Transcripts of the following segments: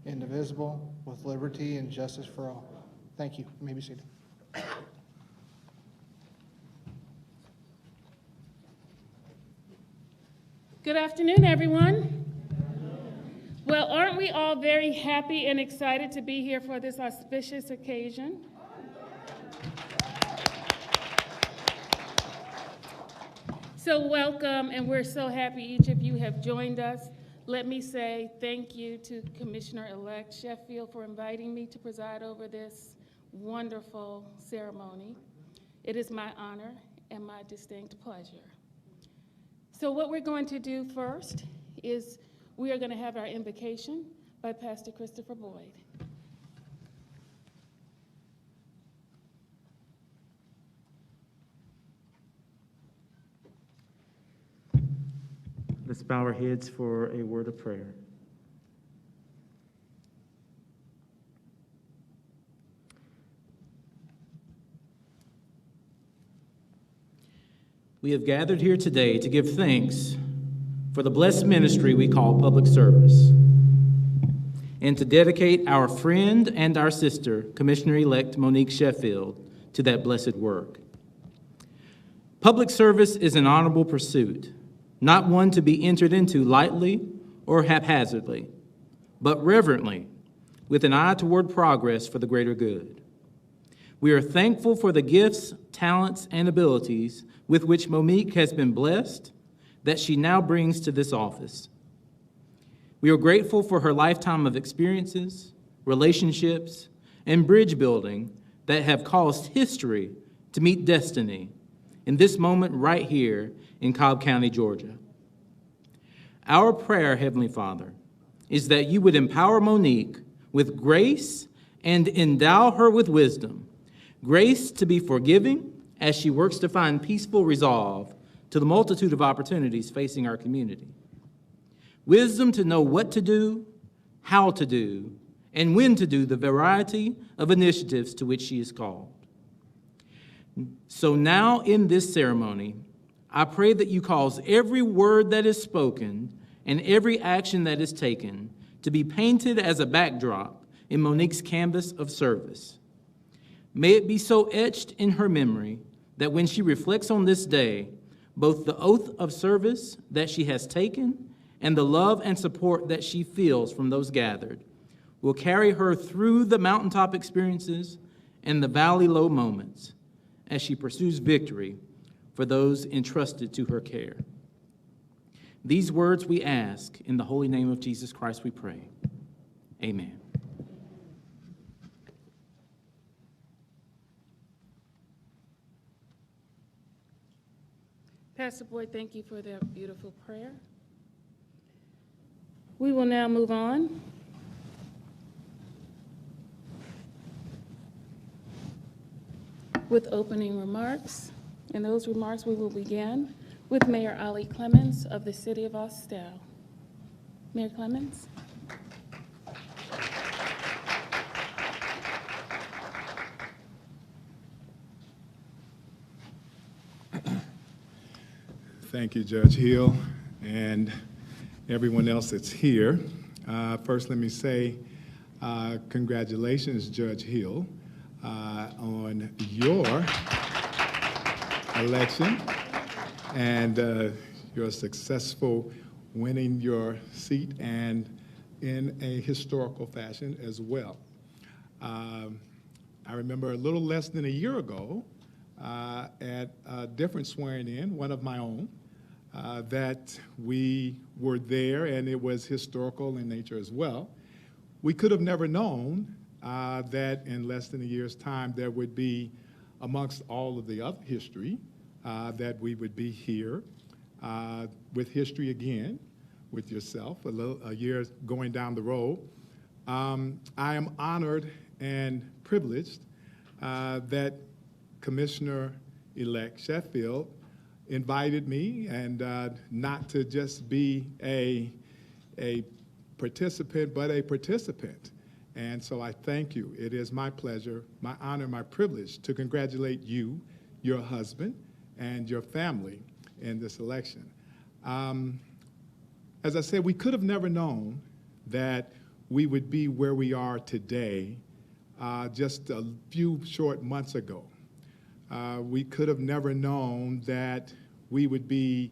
indivisible, with liberty and justice for all. Thank you. You may be seated. Good afternoon, everyone. Well, aren't we all very happy and excited to be here for this auspicious occasion? So welcome, and we're so happy each of you have joined us. Let me say thank you to Commissioner-elect Sheffield for inviting me to preside over this wonderful ceremony. It is my honor and my distinct pleasure. So what we're going to do first is we are going to have our invocation by Pastor Christopher Boyd. Let's bow our heads for a word of prayer. We have gathered here today to give thanks for the blessed ministry we call public service, and to dedicate our friend and our sister, Commissioner-elect Monique Sheffield, to that blessed work. Public service is an honorable pursuit, not one to be entered into lightly or haphazardly, but reverently, with an eye toward progress for the greater good. We are thankful for the gifts, talents, and abilities with which Monique has been blessed that she now brings to this office. We are grateful for her lifetime of experiences, relationships, and bridge building that have caused history to meet destiny in this moment right here in Cobb County, Georgia. Our prayer, Heavenly Father, is that you would empower Monique with grace and endow her with wisdom, grace to be forgiving as she works to find peaceful resolve to the multitude of opportunities facing our community, wisdom to know what to do, how to do, and when to do the variety of initiatives to which she is called. So now in this ceremony, I pray that you cause every word that is spoken and every action that is taken to be painted as a backdrop in Monique's canvas of service. May it be so etched in her memory that when she reflects on this day, both the oath of service that she has taken and the love and support that she feels from those gathered will carry her through the mountaintop experiences and the valley low moments as she pursues victory for those entrusted to her care. These words we ask in the holy name of Jesus Christ we pray. Amen. Pastor Boyd, thank you for that beautiful prayer. We will now move on. With opening remarks. In those remarks, we will begin with Mayor Ali Clemens of the City of Austell. Mayor Clemens. Thank you, Judge Hill, and everyone else that's here. First, let me say congratulations, Judge Hill, on your election and your successful winning your seat, and in a historical fashion as well. I remember a little less than a year ago at a different swearing-in, one of my own, that we were there, and it was historical in nature as well. We could have never known that in less than a year's time there would be, amongst all of the other history, that we would be here with history again, with yourself, a year going down the road. I am honored and privileged that Commissioner-elect Sheffield invited me, and not to just be a participant, but a participant. And so I thank you. It is my pleasure, my honor, my privilege to congratulate you, your husband, and your family in this election. As I said, we could have never known that we would be where we are today just a few short months ago. We could have never known that we would be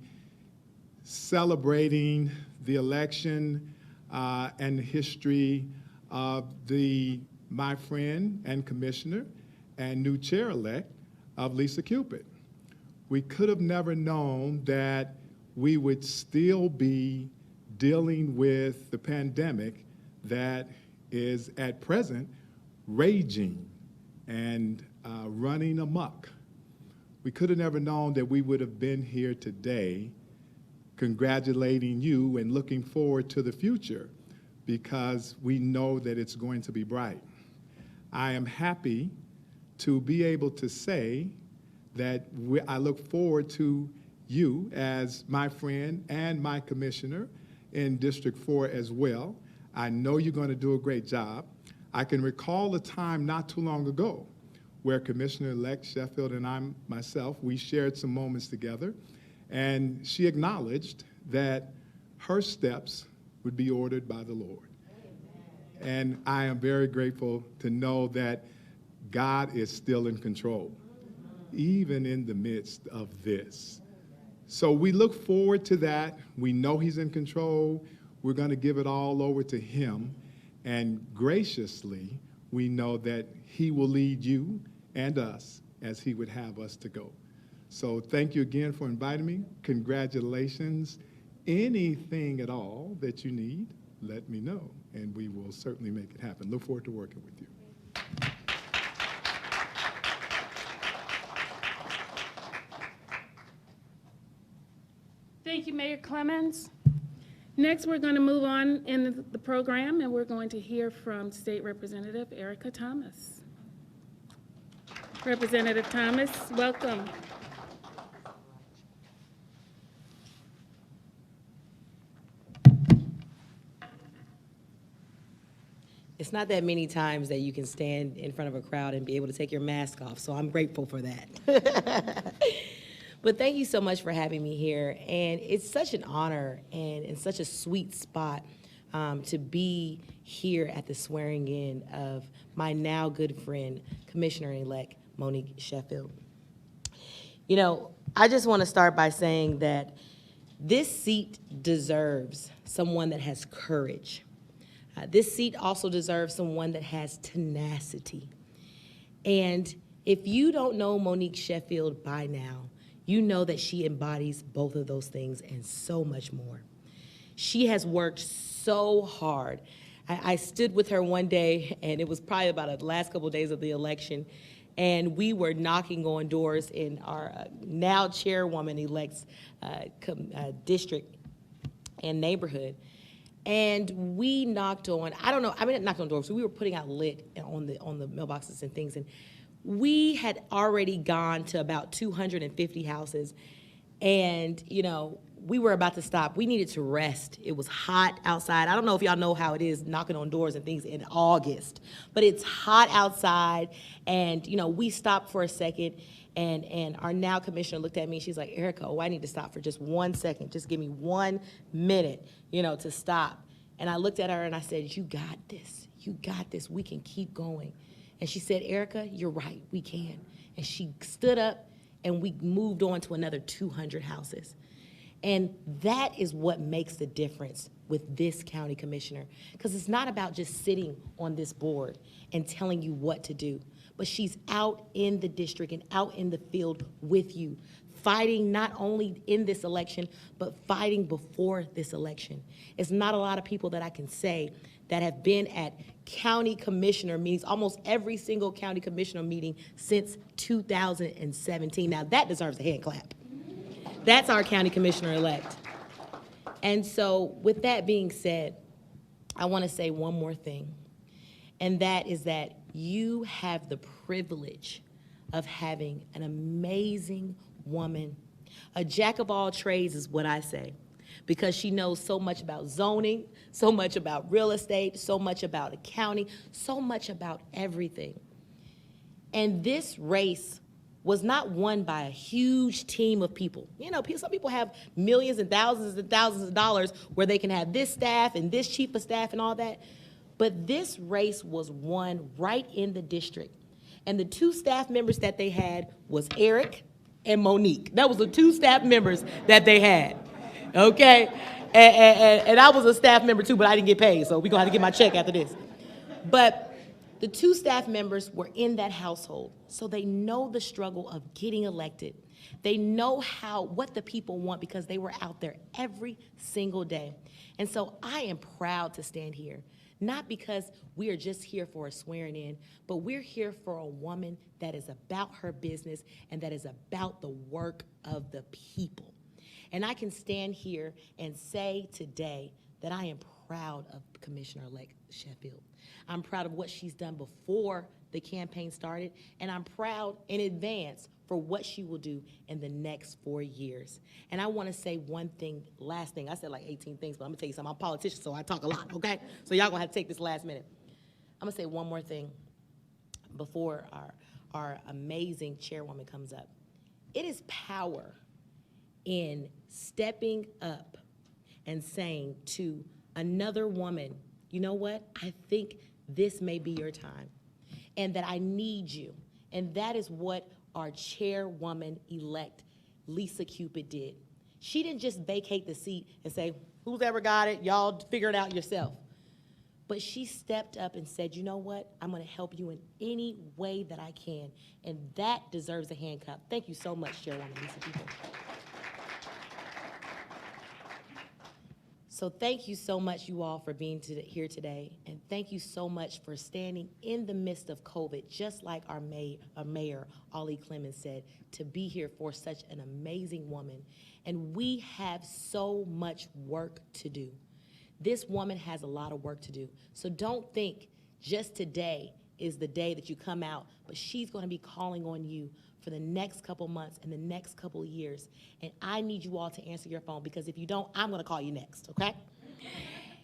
celebrating the election and the history of my friend and commissioner and new chair-elect of Lisa Cupid. We could have never known that we would still be dealing with the pandemic that is at present raging and running amok. We could have never known that we would have been here today congratulating you and looking forward to the future, because we know that it's going to be bright. I am happy to be able to say that I look forward to you as my friend and my commissioner in District 4 as well. I know you're going to do a great job. I can recall a time not too long ago where Commissioner-elect Sheffield and I myself, we shared some moments together, and she acknowledged that her steps would be ordered by the Lord. And I am very grateful to know that God is still in control, even in the midst of this. So we look forward to that. We know he's in control. We're going to give it all over to him. And graciously, we know that he will lead you and us as he would have us to go. So thank you again for inviting me. Congratulations. Anything at all that you need, let me know, and we will certainly make it happen. Look forward to working with you. Thank you, Mayor Clemens. Next, we're going to move on in the program, and we're going to hear from State Representative Erica Thomas. Representative Thomas, welcome. It's not that many times that you can stand in front of a crowd and be able to take your mask off, so I'm grateful for that. But thank you so much for having me here, and it's such an honor and such a sweet spot to be here at the swearing in of my now good friend, Commissioner-elect Monique Sheffield. You know, I just want to start by saying that this seat deserves someone that has courage. This seat also deserves someone that has tenacity. And if you don't know Monique Sheffield by now, you know that she embodies both of those things and so much more. She has worked so hard. I stood with her one day, and it was probably about the last couple of days of the election, and we were knocking on doors in our now chairwoman-elect's district and neighborhood. And we knocked on, knocked on doors, so we were putting out lit on the mailboxes and things, and we had already gone to about 250 houses, and, you know, we were about to stop. We needed to rest. It was hot outside. I don't know if y'all know how it is knocking on doors and things in August, but it's hot outside, and, you know, we stopped for a second, and our now commissioner looked at me, she's like, Erica, I need to stop for just 1 second. Just give me 1 minute, you know, to stop. And I looked at her and I said, you got this. You got this. We can keep going. And she said, Erica, you're right, we can. And she stood up and we moved on to another 200 houses. And that is what makes the difference with this county commissioner. Because it's not about just sitting on this board and telling you what to do, but she's out in the district and out in the field with you, fighting not only in this election, but fighting before this election. It's not a lot of people that I can say that have been at county commissioner meetings, almost every single county commissioner meeting since 2017. Now that deserves a hand clap. That's our county commissioner-elect. And so with that being said, I want to say one more thing, and that is that you have the privilege of having an amazing woman, a jack of all trades is what I say, because she knows so much about zoning, so much about real estate, so much about accounting, so much about everything. And this race was not won by a huge team of people. You know, some people have millions and thousands of dollars where they can have this staff and this chief of staff and all that. But this race was won right in the district. And the two staff members that they had was Eric and Monique. That was the two staff members that they had, okay? And I was a staff member too, but I didn't get paid, so we're gonna have to get my check after this. But the two staff members were in that household, so they know the struggle of getting elected. They know what the people want because they were out there every single day. And so I am proud to stand here, not because we are just here for a swearing in, but we're here for a woman that is about her business and that is about the work of the people. And I can stand here and say today that I am proud of Commissioner-elect Sheffield. I'm proud of what she's done before the campaign started, and I'm proud in advance for what she will do in the next 4 years. And I want to say one thing, last thing. I said like 18 things, but I'm going to tell you something. I'm a politician, so I talk a lot, okay? So y'all going to have to take this last minute. I'm going to say one more thing before our amazing chairwoman comes up. It is power in stepping up and saying to another woman, you know what? I think this may be your time, and that I need you. And that is what our chairwoman-elect, Lisa Cupid, did. She didn't just vacate the seat and say, who's ever got it, y'all figure it out yourself. But she stepped up and said, you know what? I'm gonna help you in any way that I can. And that deserves a hand clap. Thank you so much, Chairwoman Lisa Cupid. So thank you so much, you all, for being here today. And thank you so much for standing in the midst of COVID, just like our mayor, Ollie Clemens, said, to be here for such an amazing woman. And we have so much work to do. This woman has a lot of work to do. So don't think just today is the day that you come out, but she's going to be calling on you for the next couple months and the next couple of years. And I need you all to answer your phone, because if you don't, I'm going to call you next, okay?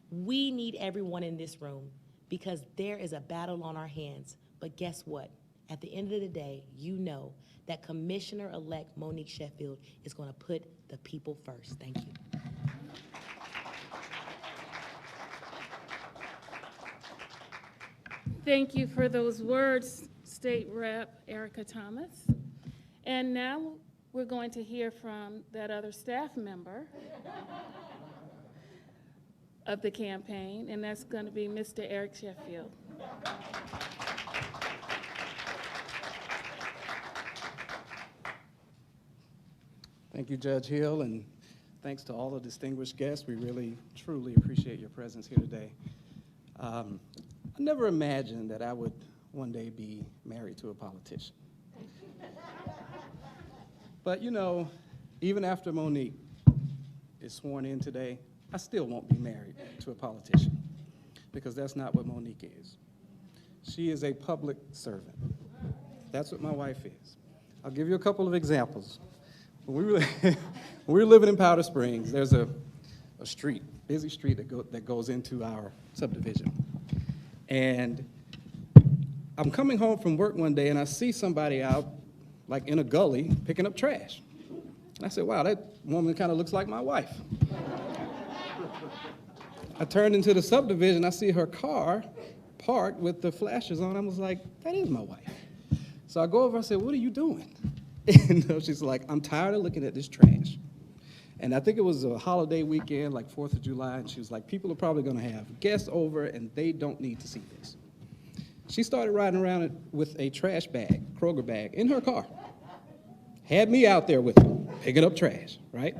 We need everyone in this room, because there is a battle on our hands. But guess what? At the end of the day, you know that Commissioner-elect Monique Sheffield is going to put the people first. Thank you. Thank you for those words, State Rep Erica Thomas. And now we're going to hear from that other staff member of the campaign, and that's going to be Mr. Eric Sheffield. Thank you, Judge Hill, and thanks to all the distinguished guests. We really, truly appreciate your presence here today. I never imagined that I would one day be married to a politician. But you know, even after Monique is sworn in today, I still won't be married to a politician, because that's not what Monique is. She is a public servant. That's what my wife is. I'll give you a couple of examples. When we were living in Powder Springs, there's a street, busy street that goes into our subdivision. And I'm coming home from work one day and I see somebody out like in a gully picking up trash. And I said, wow, that woman kind of looks like my wife. I turned into the subdivision, I see her car parked with the flashers on. I was like, that is my wife. So I go over, I said, what are you doing? And she's like, I'm tired of looking at this trash. And I think it was a holiday weekend, like 4th of July, and she was like, people are probably gonna have guests over and they don't need to see this. She started riding around with a trash bag, Kroger bag, in her car. Had me out there with her, picking up trash, right?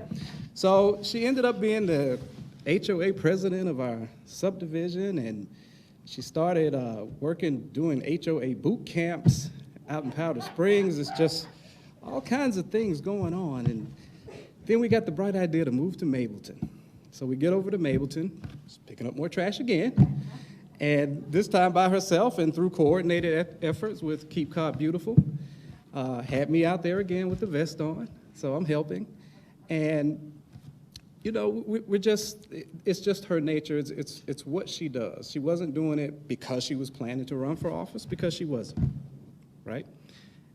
So she ended up being the HOA president of our subdivision, and she started doing HOA boot camps out in Powder Springs. It's just all kinds of things going on. And then we got the bright idea to move to Mableton. So we get over to Mableton, just picking up more trash again, and this time by herself and through coordinated efforts with Keep Cobb Beautiful. Had me out there again with the vest on, so I'm helping. And, you know, it's just her nature. It's what she does. She wasn't doing it because she was planning to run for office, because she wasn't, right?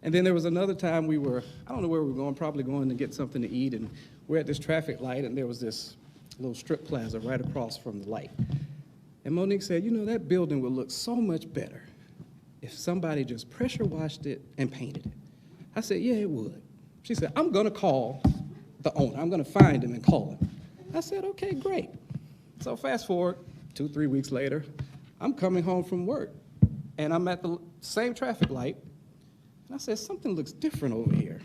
And then there was another time I don't know where we were going, probably going to get something to eat, and we're at this traffic light, and there was this little strip plaza right across from the light. And Monique said, you know, that building would look so much better if somebody just pressure washed it and painted it. I said, yeah, it would. She said, I'm going to call the owner. I'm going to find him and call him. I said, okay, great. So fast forward 2-3 weeks later, I'm coming home from work, and I'm at the same traffic light, and I said, something looks different over here.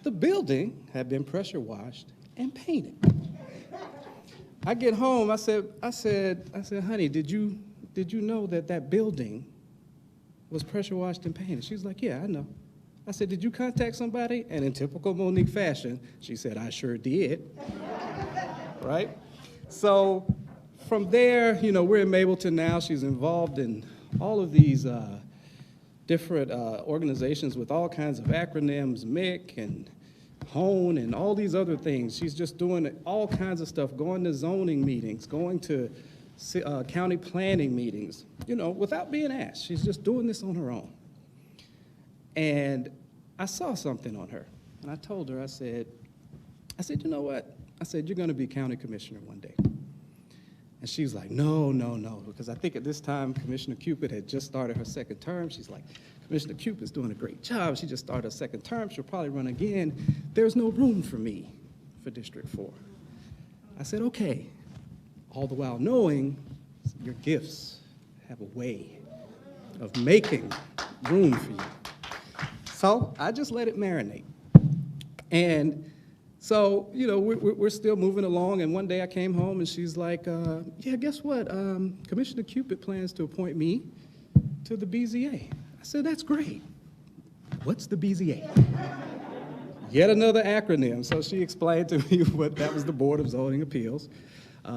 The building had been pressure washed and painted. I get home, I said, honey, did you know that building was pressure washed and painted? She's like, yeah, I know. I said, did you contact somebody? And in typical Monique fashion, she said, I sure did. Right? So from there, you know, we're in Mableton now. She's involved in all of these different organizations with all kinds of acronyms, MIC and HONE and all these other things. She's just doing all kinds of stuff, going to zoning meetings, going to county planning meetings, you know, without being asked. She's just doing this on her own. And I saw something on her, and I told her, I said, you know what? I said, you're going to be county commissioner one day. And she was like, no, because I think at this time, Commissioner Cupid had just started her second term. She's like, Commissioner Cupid's doing a great job. She just started her second term. She'll probably run again. There's no room for me for District 4. I said, okay, all the while knowing your gifts have a way of making room for you. So I just let it marinate. And so, you know, we're still moving along, and one day I came home, and she's like, yeah, guess what? Commissioner Cupid plans to appoint me to the BZA. I said, that's great. What's the BZA? Yet another acronym. So she explained to me what that was, the Board of Zoning Appeals.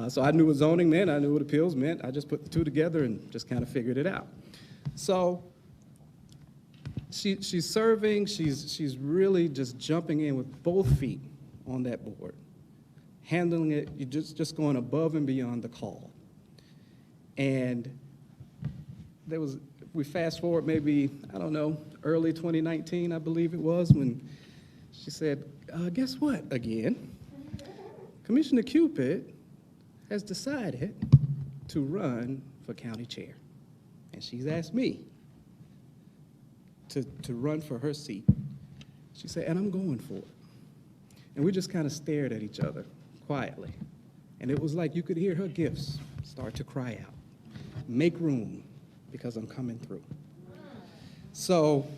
So I knew what zoning meant, I knew what appeals meant. I just put the two together and just kind of figured it out. So she's serving, she's really just jumping in with both feet on that board, handling it, you're just going above and beyond the call. And we fast forward maybe, I don't know, early 2019, I believe it was, when she said, guess what, again? Commissioner Cupid has decided to run for county chair. And she's asked me to run for her seat. She said, and I'm going for it. And we just kind of stared at each other quietly. And it was like you could hear her gifts start to cry out, make room, because I'm coming through. So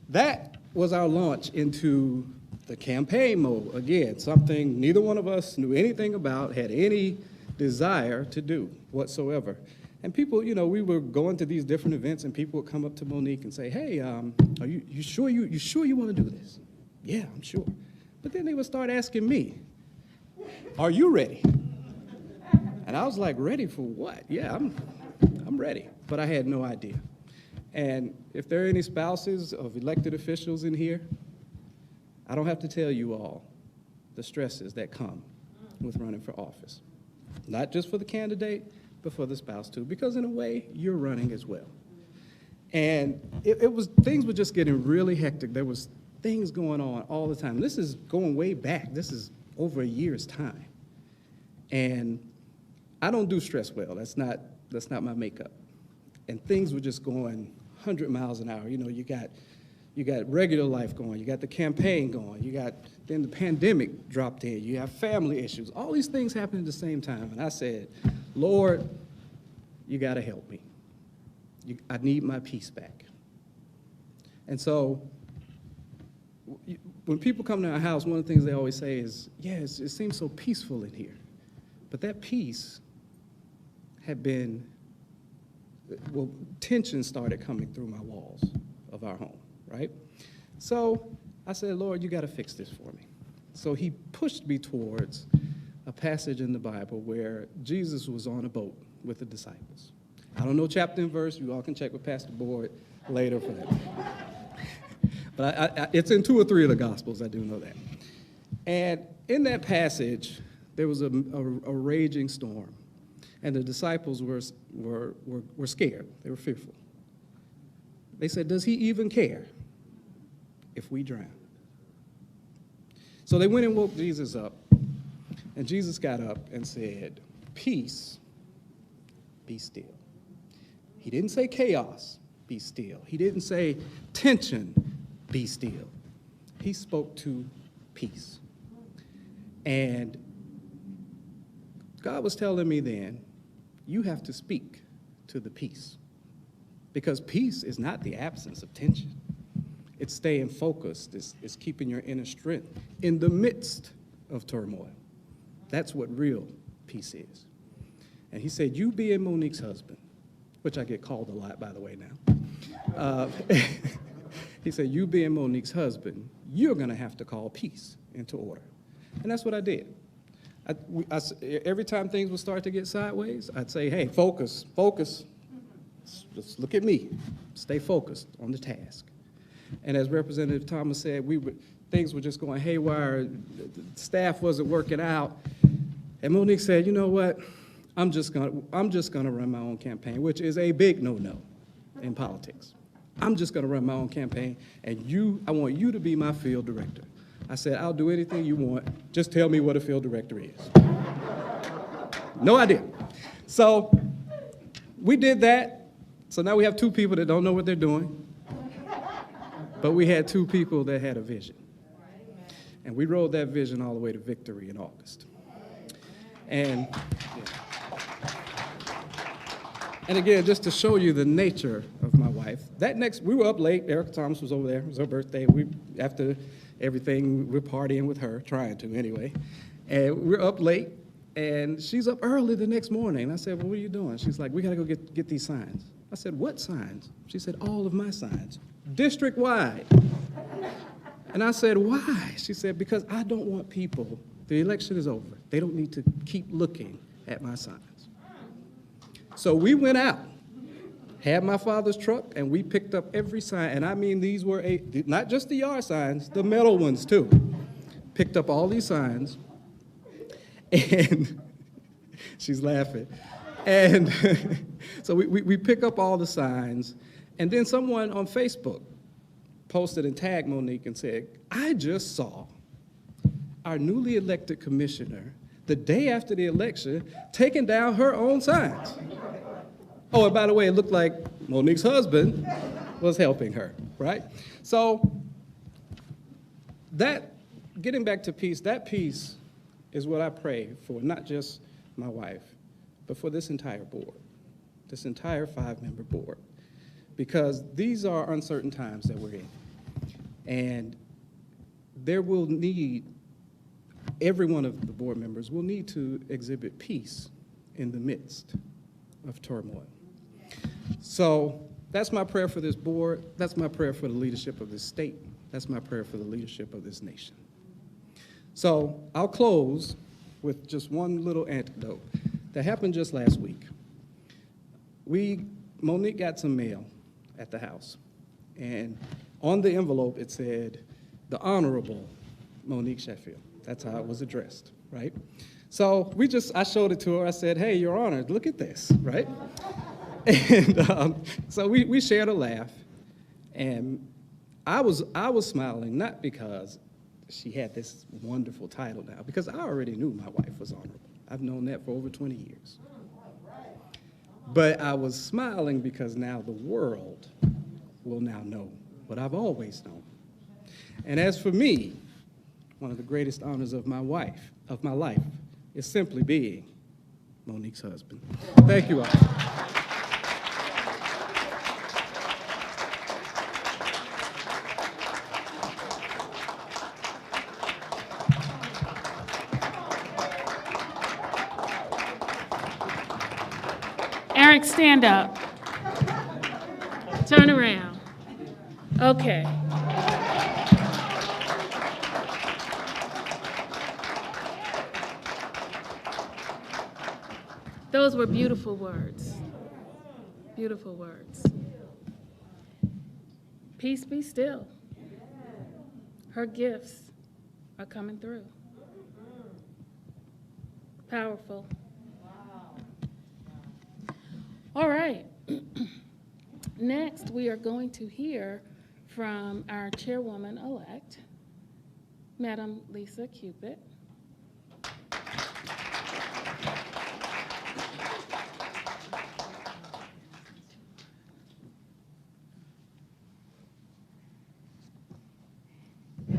that was our launch into the campaign mode. Again, something neither one of us knew anything about, had any desire to do whatsoever. And people, you know, we were going to these different events, and people would come up to Monique and say, hey, are you sure you want to do this? Yeah, I'm sure. But then they would start asking me, are you ready? And I was like, ready for what? Yeah, I'm ready. But I had no idea. And if there are any spouses of elected officials in here, I don't have to tell you all the stresses that come with running for office. Not just for the candidate, but for the spouse too, because in a way, you're running as well. And things were just getting really hectic. There was things going on all the time. This is going way back. This is over a year's time. And I don't do stress well. That's not my makeup. And things were just going 100 miles an hour. You know, you got regular life going, you got the campaign going, then the pandemic dropped in, you have family issues, all these things happening at the same time. And I said, Lord, you gotta help me. I need my peace back. And so when people come to our house, one of the things they always say is, yes, it seems so peaceful in here. But that peace had been, well, tension started coming through my walls of our home, right? So I said, Lord, you got to fix this for me. So he pushed me towards a passage in the Bible where Jesus was on a boat with the disciples. I don't know chapter and verse. You all can check with Pastor Boyd later for that. But it's in 2 or 3 of the Gospels, I do know that. And in that passage, there was a raging storm. And the disciples were scared. They were fearful. They said, does he even care if we drown? So they went and woke Jesus up. And Jesus got up and said, peace, be still. He didn't say chaos, be still. He didn't say tension, be still. He spoke to peace. And God was telling me then, you have to speak to the peace. Because peace is not the absence of tension. It's staying focused. It's keeping your inner strength in the midst of turmoil. That's what real peace is. And he said, you being Monique's husband, which I get called a lot, by the way, now. He said, you being Monique's husband, you're going to have to call peace into order. And that's what I did. Every time things would start to get sideways, I'd say, hey, focus. Just look at me. Stay focused on the task. And as Representative Thomas said, things were just going haywire. The staff wasn't working out. And Monique said, you know what? I'm just gonna run my own campaign, which is a big no-no in politics. I'm just gonna run my own campaign, and I want you to be my field director. I said, I'll do anything you want. Just tell me what a field director is. No idea. So we did that. So now we have two people that don't know what they're doing. But we had two people that had a vision. And we rode that vision all the way to victory in August. And again, just to show you the nature of my wife, we were up late. Erica Thomas was over there. It was her birthday. After everything, we're partying with her, trying to anyway. And we're up late, and she's up early the next morning. I said, well, what are you doing? She's like, we got to go get these signs. I said, what signs? She said, all of my signs, district-wide. And I said, why? She said, because I don't want people, the election is over. They don't need to keep looking at my signs. So we went out, had my father's truck, and we picked up every sign. And I mean, these were not just the yard signs, the metal ones too. Picked up all these signs, and she's laughing. And so we pick up all the signs, and then someone on Facebook posted and tagged Monique and said, I just saw our newly elected commissioner the day after the election taking down her own signs. Oh, and by the way, it looked like Monique's husband was helping her, right? So getting back to peace, that peace is what I pray for, not just my wife, but for this entire board, this entire 5-member board, because these are uncertain times that we're in. And every one of the board members will need to exhibit peace in the midst of turmoil. So that's my prayer for this board. That's my prayer for the leadership of this state. That's my prayer for the leadership of this nation. So I'll close with just one little anecdote that happened just last week. Monique got some mail at the house, and on the envelope it said, the Honorable Monique Sheffield. That's how it was addressed, right? So I showed it to her. I said, hey, Your Honor, look at this, right? And so we shared a laugh, and I was smiling, not because she had this wonderful title now, because I already knew my wife was honorable. I've known that for over 20 years. But I was smiling because now the world will now know what I've always known. And as for me, one of the greatest honors of my life, is simply being Monique's husband. Thank you all. Eric, stand up. Turn around. Okay. Those were beautiful words. Beautiful words. Peace be still. Her gifts are coming through. Powerful. All right. Next, we are going to hear from our chairwoman-elect, Madam Lisa Cupid.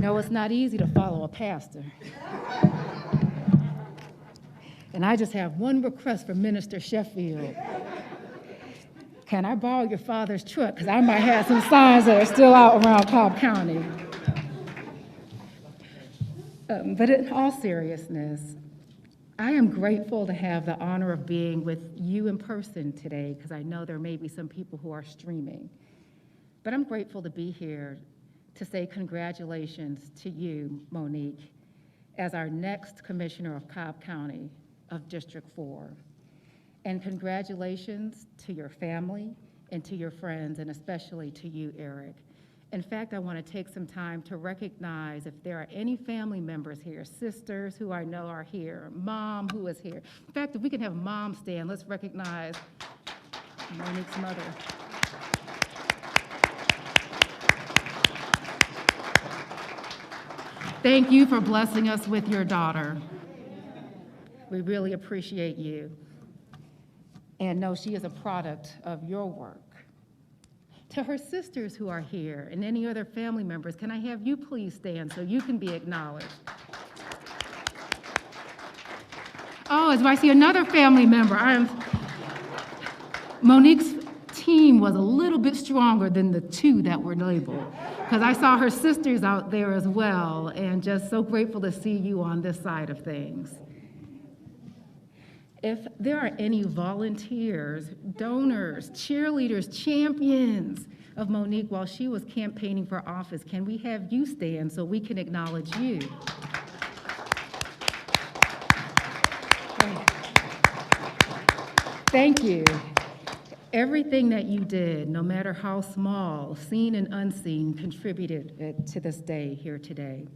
know it's not easy to follow a pastor. And I just have one request for Minister Sheffield. Can I borrow your father's truck? Because I might have some signs that are still out around Cobb County. But in all seriousness, I am grateful to have the honor of being with you in person today, because I know there may be some people who are streaming. But I'm grateful to be here to say congratulations to you, Monique, as our next Commissioner of Cobb County of District 4. And congratulations to your family and to your friends, and especially to you, Eric. In fact, I want to take some time to recognize if there are any family members here, sisters who I know are here, mom who is here. In fact, if we can have mom stand, let's recognize Monique's mother. Thank you for blessing us with your daughter. We really appreciate you. And know she is a product of your work. To her sisters who are here and any other family members, can I have you please stand so you can be acknowledged? Oh, as I see another family member, Monique's team was a little bit stronger than the two that were labeled, because I saw her sisters out there as well, and just so grateful to see you on this side of things. If there are any volunteers, donors, cheerleaders, champions of Monique while she was campaigning for office, can we have you stand so we can acknowledge you? Thank you. Everything that you did, no matter how small, seen and unseen, contributed to this day here today.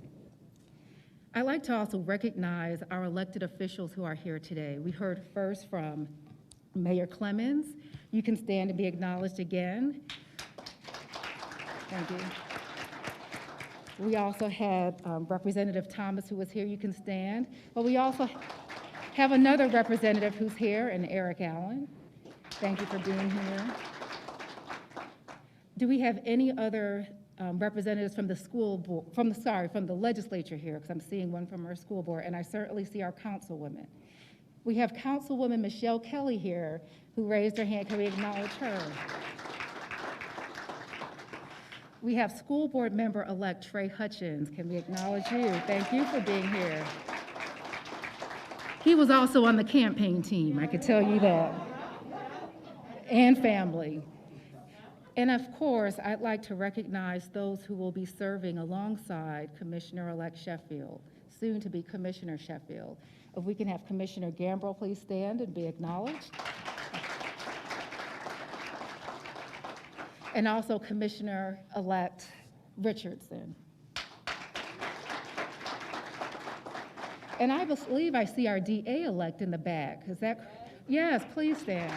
I'd like to also recognize our elected officials who are here today. We heard first from Mayor Clemens. You can stand and be acknowledged again. Thank you. We also had Representative Thomas, who was here. You can stand. But we also have another representative who's here, and Eric Allen. Thank you for being here. Do we have any other representatives from the school board, from the legislature here, because I'm seeing one from our school board, and I certainly see our councilwomen. We have Councilwoman Michelle Kelly here, who raised her hand. Can we acknowledge her? We have school board member-elect Trey Hutchins. Can we acknowledge you? Thank you for being here. He was also on the campaign team, I could tell you that. And family. And of course, I'd like to recognize those who will be serving alongside Commissioner-elect Sheffield, soon to be Commissioner Sheffield. If we can have Commissioner Gambrill please stand and be acknowledged. And also Commissioner-elect Richardson. And I believe I see our DA-elect in the back. Is that? Yes, please stand.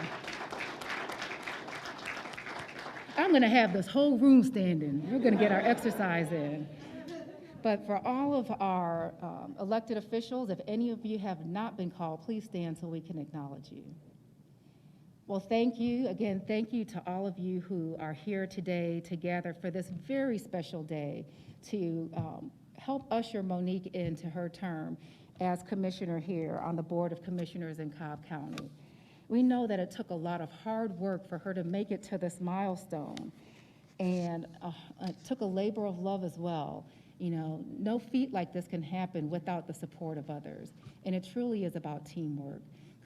I'm going to have this whole room standing. We're going to get our exercise in. But for all of our elected officials, if any of you have not been called, please stand so we can acknowledge you. Well, thank you. Again, thank you to all of you who are here today together for this very special day to help usher Monique into her term as commissioner here on the Board of Commissioners in Cobb County. We know that it took a lot of hard work for her to make it to this milestone, and it took a labor of love as well. You know, no feat like this can happen without the support of others, and it truly is about teamwork.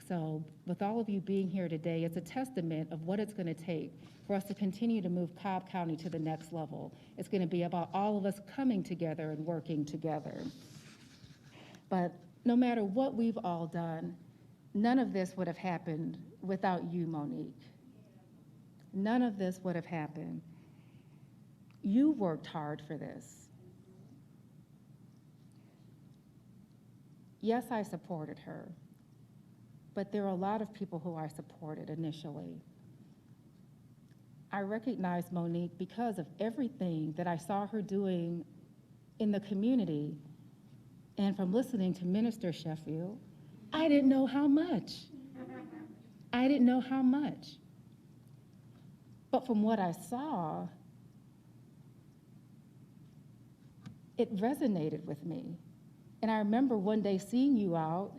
So with all of you being here today, it's a testament of what it's going to take for us to continue to move Cobb County to the next level. It's going to be about all of us coming together and working together. But no matter what we've all done, none of this would have happened without you, Monique. None of this would have happened. You worked hard for this. Yes, I supported her, but there are a lot of people who I supported initially. I recognize Monique because of everything that I saw her doing in the community, and from listening to Minister Sheffield, I didn't know how much. I didn't know how much. But from what I saw, it resonated with me. And I remember one day seeing you out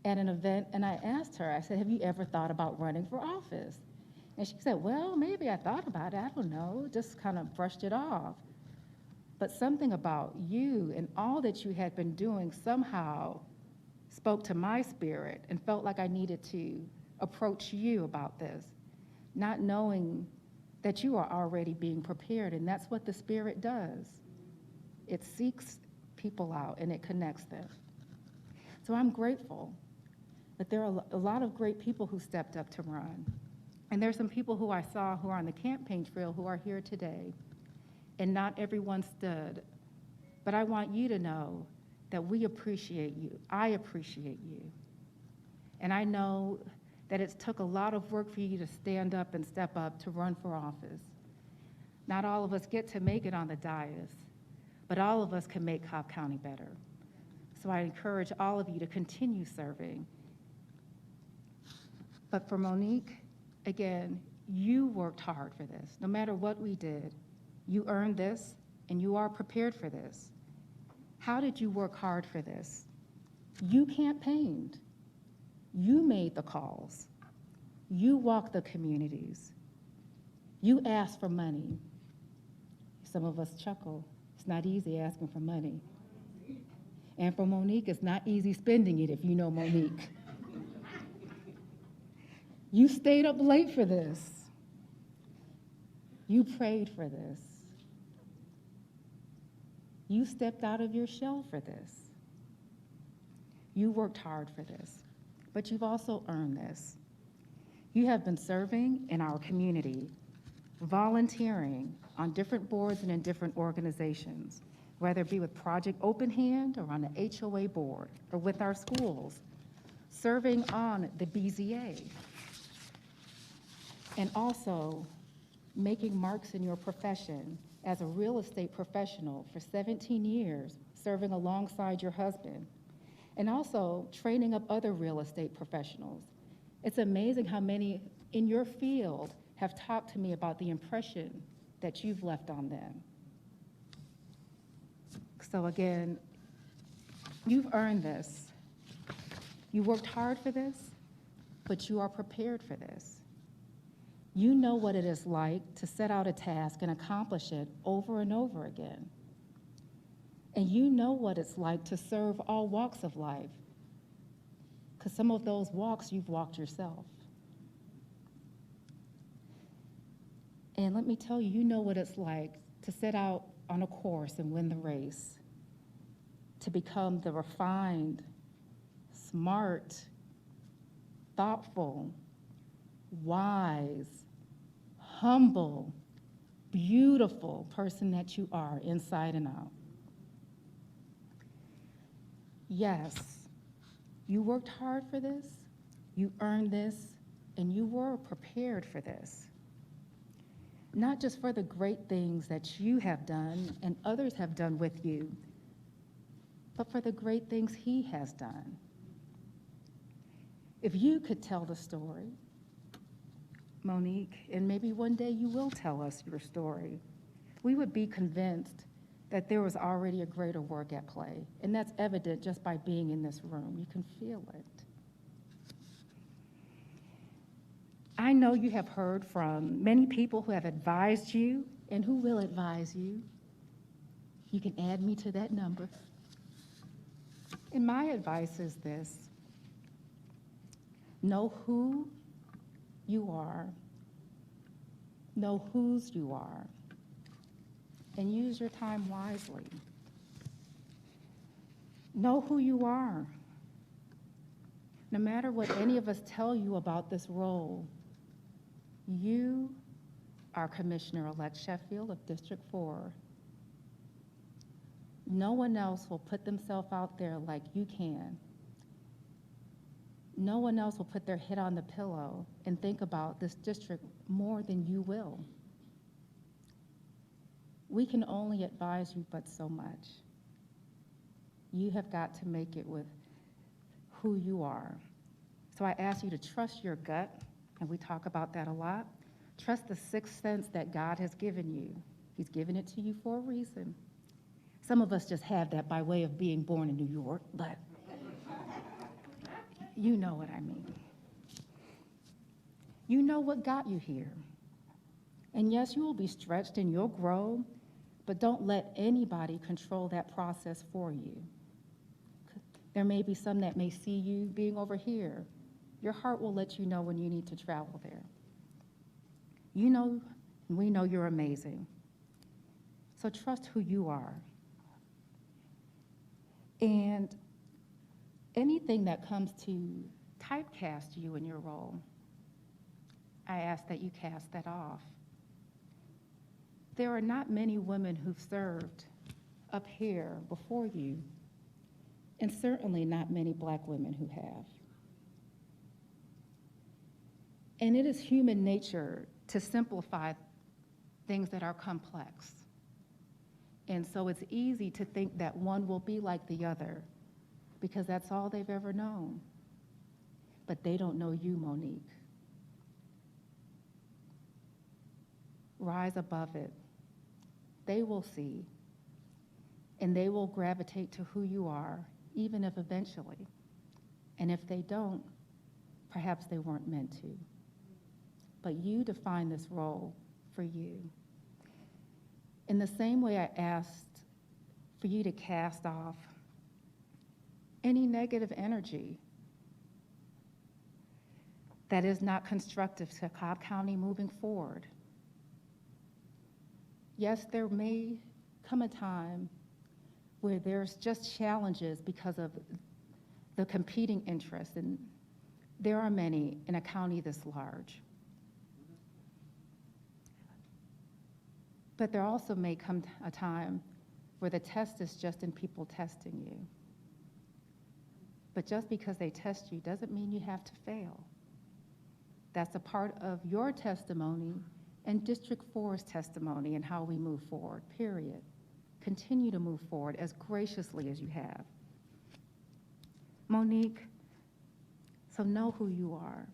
at an event, and I asked her, I said, have you ever thought about running for office? And she said, well, maybe I thought about it, I don't know, just kind of brushed it off. But something about you and all that you had been doing somehow spoke to my spirit and felt like I needed to approach you about this, not knowing that you are already being prepared, and that's what the Spirit does. It seeks people out and it connects them. So I'm grateful that there are a lot of great people who stepped up to run. And there's some people who I saw who are on the campaign trail who are here today, and not everyone stood. But I want you to know that we appreciate you. I appreciate you. And I know that it took a lot of work for you to stand up and step up to run for office. Not all of us get to make it on the dais, but all of us can make Cobb County better. So I encourage all of you to continue serving. But for Monique, again, you worked hard for this. No matter what we did, you earned this, and you are prepared for this. How did you work hard for this? You campaigned. You made the calls. You walked the communities. You asked for money. Some of us chuckle. It's not easy asking for money. And for Monique, it's not easy spending it if you know Monique. You stayed up late for this. You prayed for this. You stepped out of your shell for this. You worked hard for this, but you've also earned this. You have been serving in our community, volunteering on different boards and in different organizations, whether it be with Project Open Hand or on the HOA board or with our schools, serving on the BZA, and also making marks in your profession as a real estate professional for 17 years, serving alongside your husband, and also training up other real estate professionals. It's amazing how many in your field have talked to me about the impression that you've left on them. So again, you've earned this. You worked hard for this, but you are prepared for this. You know what it is like to set out a task and accomplish it over and over again. And you know what it's like to serve all walks of life, because some of those walks you've walked yourself. And let me tell you, you know what it's like to set out on a course and win the race, to become the refined, smart, thoughtful, wise, humble, beautiful person that you are inside and out. Yes, you worked hard for this, you earned this, and you were prepared for this. Not just for the great things that you have done and others have done with you, but for the great things he has done. If you could tell the story, Monique, and maybe one day you will tell us your story, we would be convinced that there was already a greater work at play. And that's evident just by being in this room. You can feel it. I know you have heard from many people who have advised you and who will advise you. You can add me to that number. And my advice is this: know who you are, know whose you are, and use your time wisely. Know who you are. No matter what any of us tell you about this role, you are Commissioner-elect Sheffield of District 4. No one else will put themselves out there like you can. No one else will put their head on the pillow and think about this district more than you will. We can only advise you but so much. You have got to make it with who you are. So I ask you to trust your gut, and we talk about that a lot. Trust the sixth sense that God has given you. He's given it to you for a reason. Some of us just have that by way of being born in New York, but you know what I mean. You know what got you here. And yes, you will be stretched and you'll grow, but don't let anybody control that process for you. There may be some that may see you being over here. Your heart will let you know when you need to travel there. You know, we know you're amazing. So trust who you are. And anything that comes to typecast you in your role, I ask that you cast that off. There are not many women who've served up here before you, and certainly not many Black women who have. And it is human nature to simplify things that are complex. And so it's easy to think that one will be like the other because that's all they've ever known. But they don't know you, Monique. Rise above it. They will see, and they will gravitate to who you are, even if eventually. And if they don't, perhaps they weren't meant to. But you define this role for you. In the same way I asked for you to cast off any negative energy that is not constructive to Cobb County moving forward. Yes, there may come a time where there's just challenges because of the competing interests, and there are many in a county this large. But there also may come a time where the test is just in people testing you. But just because they test you doesn't mean you have to fail. That's a part of your testimony and District 4's testimony and how we move forward, period. Continue to move forward as graciously as you have. Monique, so know who you are.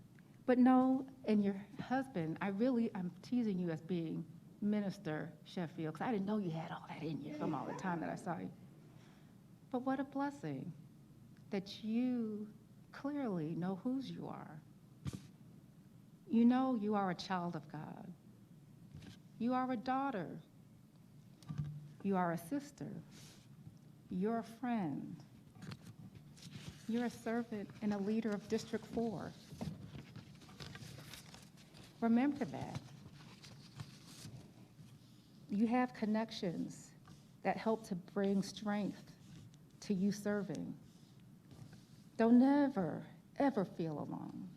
But know, and your husband, I'm teasing you as being Minister Sheffield, because I didn't know you had all that in you from all the time that I saw you. But what a blessing that you clearly know whose you are. You know you are a child of God. You are a daughter. You are a sister. You're a friend. You're a servant and a leader of District 4. Remember that. You have connections that help to bring strength to you serving. Don't never, ever feel alone.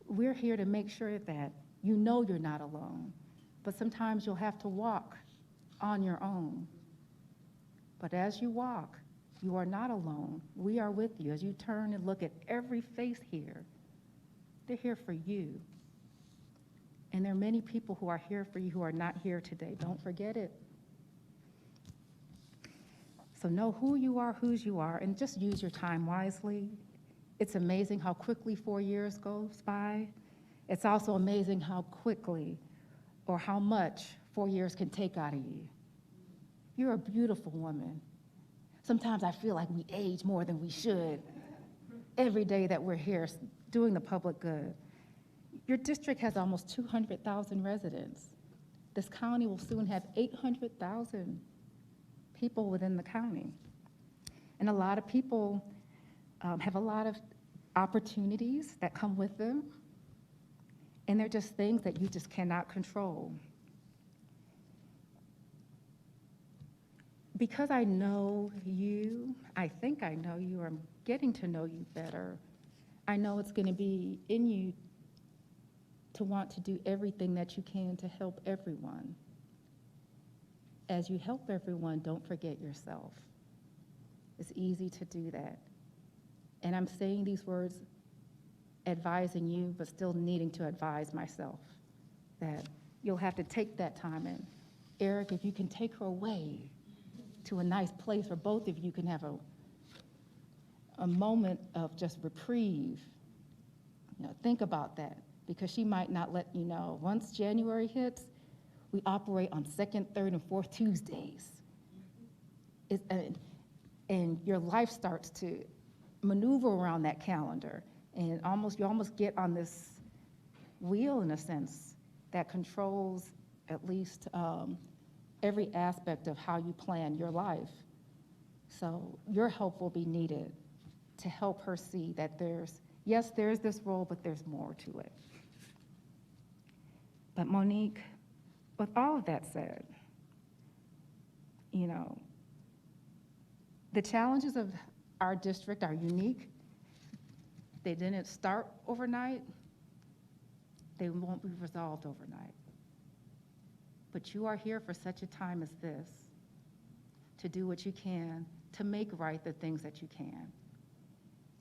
We're here to make sure that you know you're not alone, but sometimes you'll have to walk on your own. But as you walk, you are not alone. We are with you. As you turn and look at every face here, they're here for you. And there are many people who are here for you who are not here today. Don't forget it. So know who you are, whose you are, and just use your time wisely. It's amazing how quickly 4 years goes by. It's also amazing how quickly or how much 4 years can take out of you. You're a beautiful woman. Sometimes I feel like we age more than we should every day that we're here doing the public good. Your district has almost 200,000 residents. This county will soon have 800,000 people within the county. And a lot of people have a lot of opportunities that come with them, and they're just things that you just cannot control. Because I know you, I think I know you, or I'm getting to know you better, I know it's going to be in you to want to do everything that you can to help everyone. As you help everyone, don't forget yourself. It's easy to do that. And I'm saying these words advising you, but still needing to advise myself that you'll have to take that time. And Eric, if you can take her away to a nice place where both of you can have a moment of just reprieve, think about that, because she might not let you know. Once January hits, we operate on second, third, and fourth Tuesdays. and your life starts to maneuver around that calendar, and you almost get on this wheel, in a sense, that controls at least every aspect of how you plan your life. So your help will be needed to help her see that there's this role, but there's more to it. But Monique, with all of that said, the challenges of our district are unique. They didn't start overnight. They won't be resolved overnight. But you are here for such a time as this, to do what you can to make right the things that you can.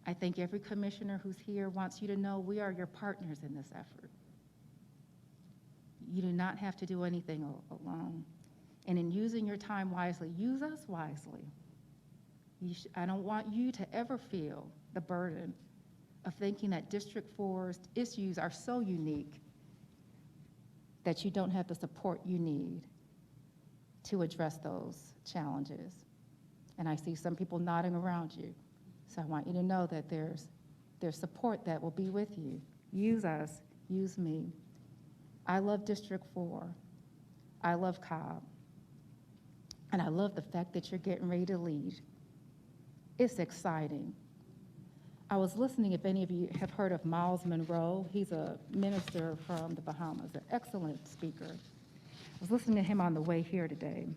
I think every commissioner who's here wants you to know we are your partners in this effort. You do not have to do anything alone. And in using your time wisely, use us wisely. I don't want you to ever feel the burden of thinking that District 4's issues are so unique that you don't have the support you need to address those challenges. And I see some people nodding around you. So I want you to know that there's support that will be with you. Use us, use me. I love District 4. I love Cobb. And I love the fact that you're getting ready to lead. It's exciting. I was listening, if any of you have heard of Miles Monroe. He's a minister from the Bahamas, an excellent speaker. I was listening to him on the way here today,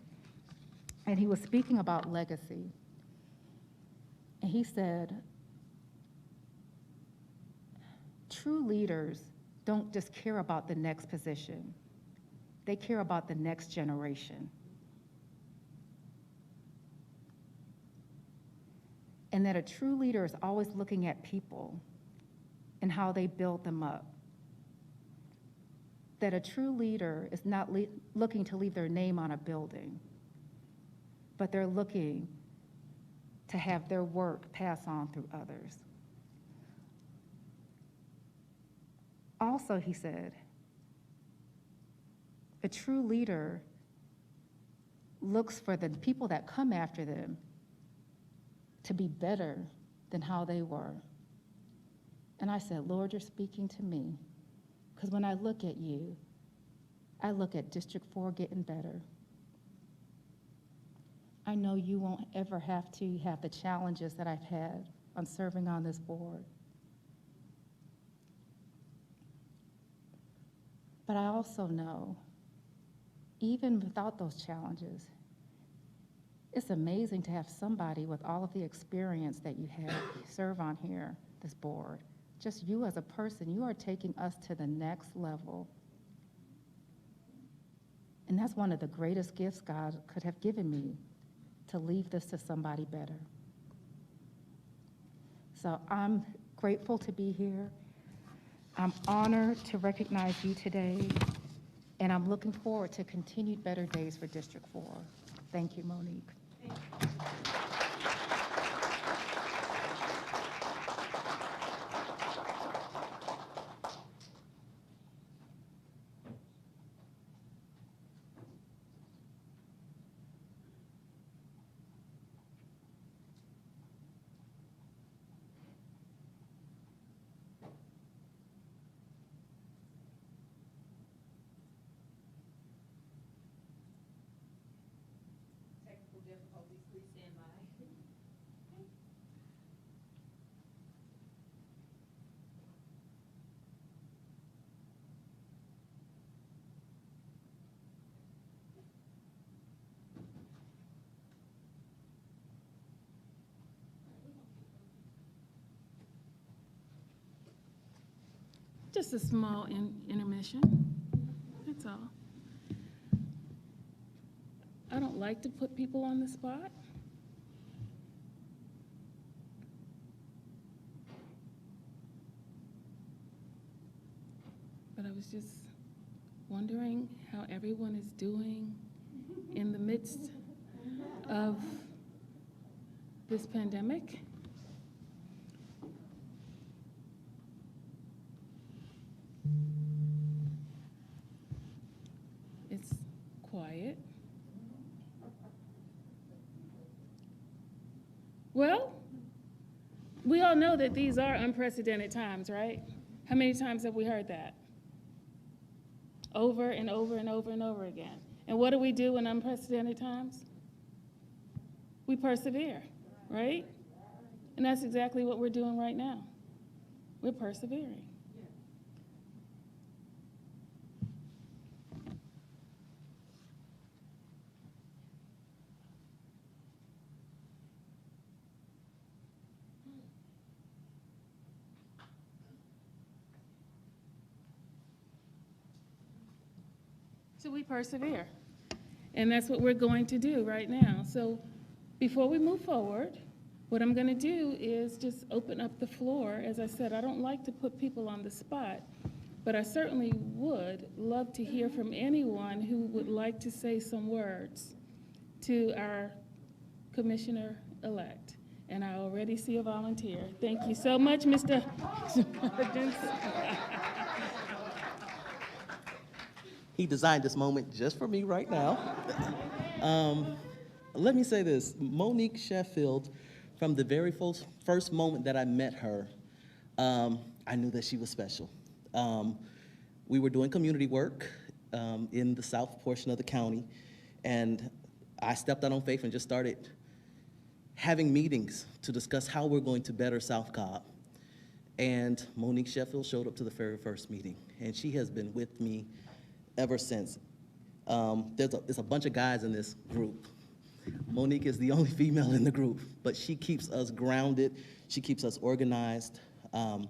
and he was speaking about legacy. And he said, true leaders don't just care about the next position. They care about the next generation. And that a true leader is always looking at people and how they build them up. That a true leader is not looking to leave their name on a building, but they're looking to have their work pass on through others. Also, he said, a true leader looks for the people that come after them to be better than how they were. And I said, Lord, you're speaking to me. Because when I look at you, I look at District 4 getting better. I know you won't ever have to have the challenges that I've had on serving on this board. But I also know, even without those challenges, it's amazing to have somebody with all of the experience that you have serve on here, this board. Just you as a person, you are taking us to the next level. And that's one of the greatest gifts God could have given me, to leave this to somebody better. So I'm grateful to be here. I'm honored to recognize you today, and I'm looking forward to continued better days for District 4. Thank you, Monique. Technical difficulties, please stand by. Just a small intermission, that's all. I don't like to put people on the spot. But I was just wondering how everyone is doing in the midst of this pandemic. It's quiet. Well, we all know that these are unprecedented times, right? How many times have we heard that? Over and over and over and over again. And what do we do in unprecedented times? We persevere, right? And that's exactly what we're doing right now. We're persevering. So we persevere. And that's what we're going to do right now. So before we move forward, what I'm going to do is just open up the floor. As I said, I don't like to put people on the spot, but I certainly would love to hear from anyone who would like to say some words to our Commissioner-elect. And I already see a volunteer. Thank you so much, Mr. He designed this moment just for me right now. Let me say this, Monique Sheffield, from the very first moment that I met her, I knew that she was special. We were doing community work in the south portion of the county, and I stepped out on faith and just started having meetings to discuss how we're going to better South Cobb. And Monique Sheffield showed up to the very first meeting, and she has been with me ever since. There's a bunch of guys in this group. Monique is the only female in the group, but she keeps us grounded. She keeps us organized. The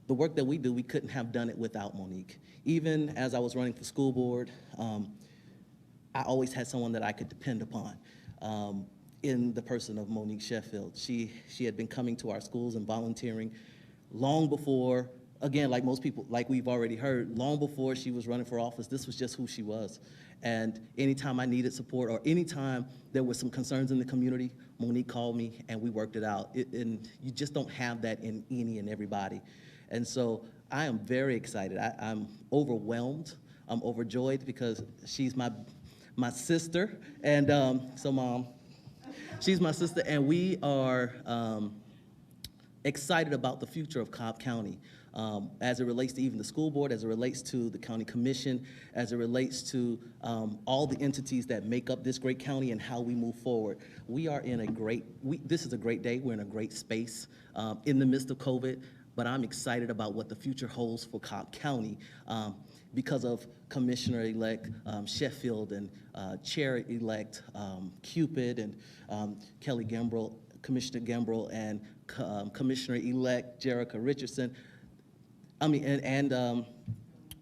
work that we do, we couldn't have done it without Monique. Even as I was running for school board, I always had someone that I could depend upon in the person of Monique Sheffield. She had been coming to our schools and volunteering long before, again, like most people, like we've already heard, long before she was running for office. This was just who she was. And anytime I needed support or anytime there were some concerns in the community, Monique called me and we worked it out. And you just don't have that in any and everybody. And so I am very excited. I'm overwhelmed. I'm overjoyed because she's my sister. And so Mom, she's my sister, and we are excited about the future of Cobb County. As it relates to even the school board, as it relates to the county commission, as it relates to all the entities that make up this great county and how we move forward. We are in a this is a great day. We're in a great space in the midst of COVID, but I'm excited about what the future holds for Cobb County because of Commissioner-elect Sheffield and Chair-elect Cupid and Kelly Gambrill, Commissioner Gambrill, and Commissioner-elect Jerica Richardson. And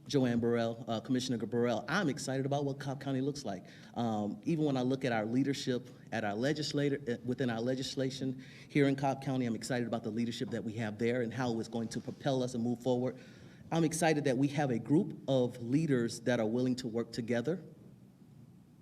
Joanne Burrell, Commissioner Burrell. I'm excited about what Cobb County looks like. Even when I look at our leadership at our within our legislation here in Cobb County, I'm excited about the leadership that we have there and how it's going to propel us and move forward. I'm excited that we have a group of leaders that are willing to work together,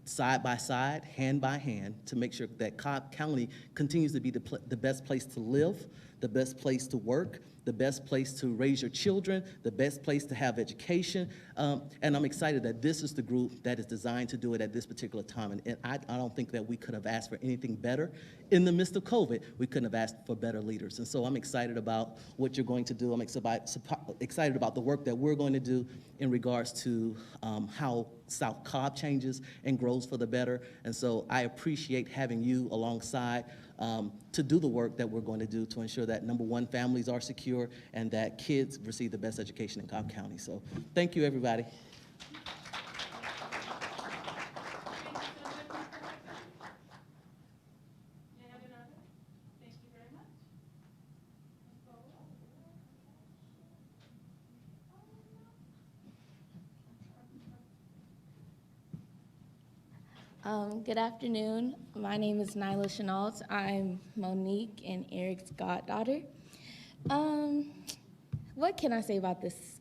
side by side, hand by hand, to make sure that Cobb County continues to be the best place to live, the best place to work, the best place to raise your children, the best place to have education. And I'm excited that this is the group that is designed to do it at this particular time. And I don't think that we could have asked for anything better. In the midst of COVID, we couldn't have asked for better leaders. And so I'm excited about what you're going to do. I'm excited about the work that we're going to do in regards to how South Cobb changes and grows for the better. And so I appreciate having you alongside to do the work that we're going to do to ensure that, number one, families are secure and that kids receive the best education in Cobb County. So thank you, everybody. Good afternoon. My name is Nyla Chenault. I'm Monique and Eric's goddaughter. What can I say about this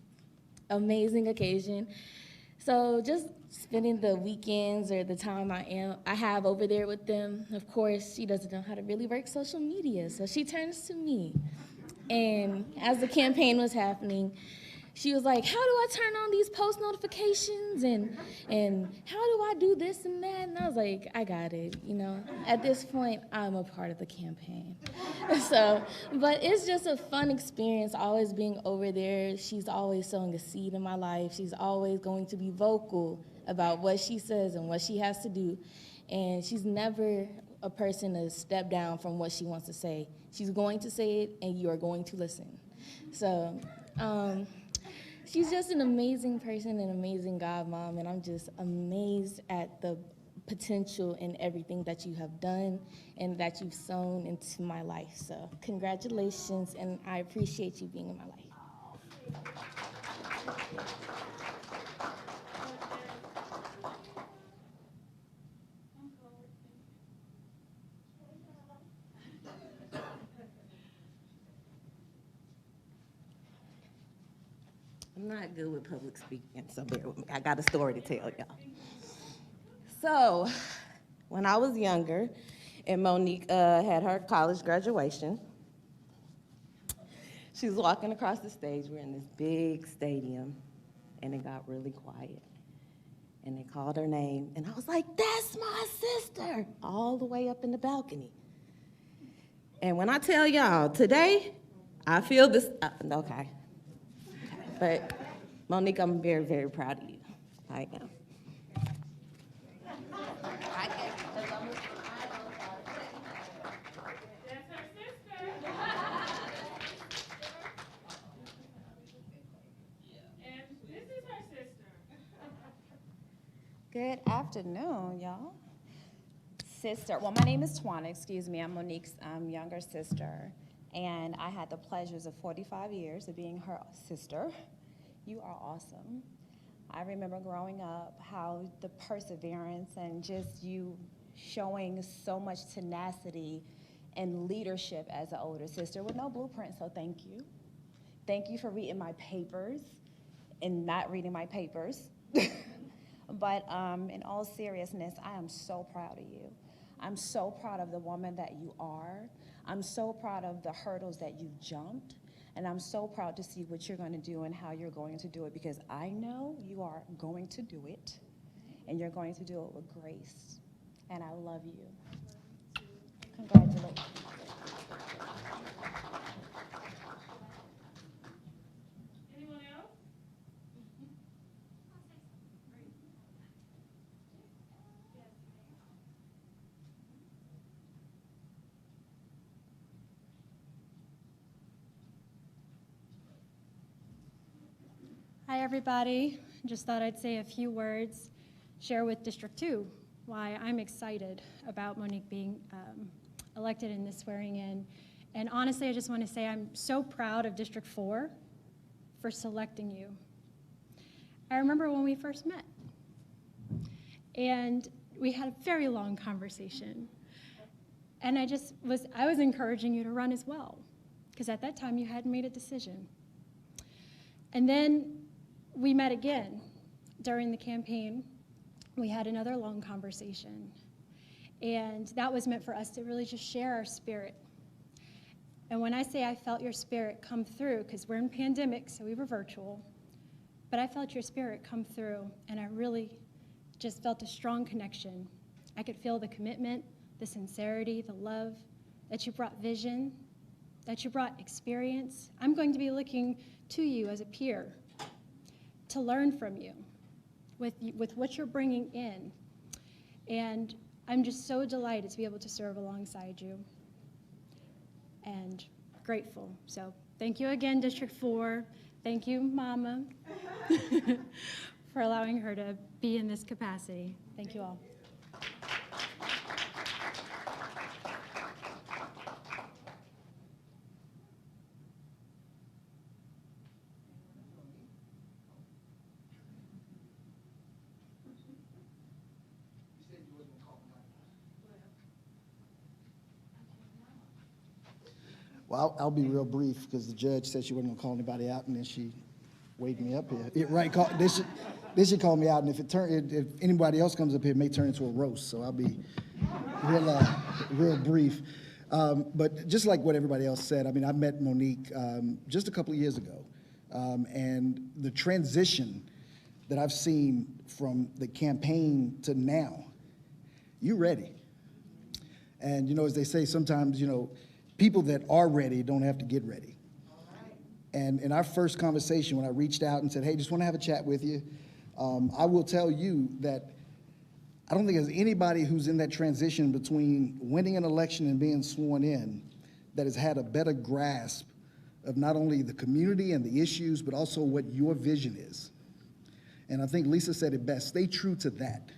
amazing occasion? So just spending the weekends or the time I have over there with them. Of course, she doesn't know how to really work social media, so she turns to me. And as the campaign was happening, she was like, how do I turn on these post notifications and how do I do this and that? And I was like, I got it, you know. At this point, I'm a part of the campaign. So, but it's just a fun experience always being over there. She's always sowing a seed in my life. She's always going to be vocal about what she says and what she has to do. And she's never a person to step down from what she wants to say. She's going to say it, and you are going to listen. So, she's just an amazing person, an amazing godmom, and I'm just amazed at the potential in everything that you have done and that you've sown into my life. So congratulations, and I appreciate you being in my life. I'm not good with public speaking, so bear with me. I got a story to tell y'all. So, when I was younger, and Monique had her college graduation, she was walking across the stage. We're in this big stadium, and it got really quiet. And they called her name, and I was like, that's my sister, all the way up in the balcony. And when I tell y'all, today, I feel this, okay. But Monique, I'm very, very proud of you. I am. Good afternoon, y'all. Sister, well, my name is Twana, excuse me. I'm Monique's younger sister, and I had the pleasures of 45 years of being her sister. You are awesome. I remember growing up how the perseverance and just you showing so much tenacity and leadership as an older sister with no blueprint, so thank you. Thank you for reading my papers and not reading my papers. But in all seriousness, I am so proud of you. I'm so proud of the woman that you are. I'm so proud of the hurdles that you've jumped. And I'm so proud to see what you're going to do and how you're going to do it, because I know you are going to do it, and you're going to do it with grace. And I love you. Congratulations. Anyone else? Hi, everybody. Just thought I'd say a few words, share with District 2 why I'm excited about Monique being elected in this swearing in. And honestly, I just want to say I'm so proud of District 4 for selecting you. I remember when we first met, and we had a very long conversation. And I was encouraging you to run as well, because at that time you hadn't made a decision. And then we met again during the campaign. We had another long conversation. And that was meant for us to really just share our spirit. And when I say I felt your spirit come through, because we're in pandemic, so we were virtual, but I felt your spirit come through, and I really just felt a strong connection. I could feel the commitment, the sincerity, the love, that you brought vision, that you brought experience. I'm going to be looking to you as a peer to learn from you with what you're bringing in. And I'm just so delighted to be able to serve alongside you and grateful. So thank you again, District 4. Thank you, Mama, for allowing her to be in this capacity. Thank you all. Well, I'll be real brief, because the judge said she wasn't going to call anybody out, and then she waved me up here. They should call me out, and if anybody else comes up here, it may turn into a roast, so I'll be real brief. But just like what everybody else said, I mean, I met Monique just a couple of years ago. And the transition that I've seen from the campaign to now, you ready. And, you know, as they say, sometimes, you know, people that are ready don't have to get ready. And in our first conversation, when I reached out and said, hey, just want to have a chat with you, I will tell you that I don't think there's anybody who's in that transition between winning an election and being sworn in that has had a better grasp of not only the community and the issues, but also what your vision is. And I think Lisa said it best, stay true to that.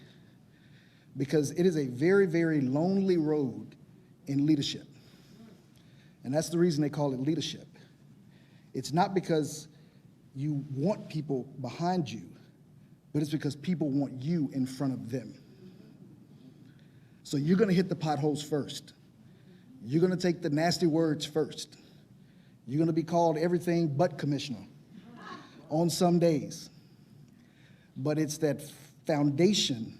Because it is a very, very lonely road in leadership. And that's the reason they call it leadership. It's not because you want people behind you, but it's because people want you in front of them. So you're gonna hit the potholes first. You're gonna take the nasty words first. You're gonna be called everything but commissioner on some days. But it's that foundation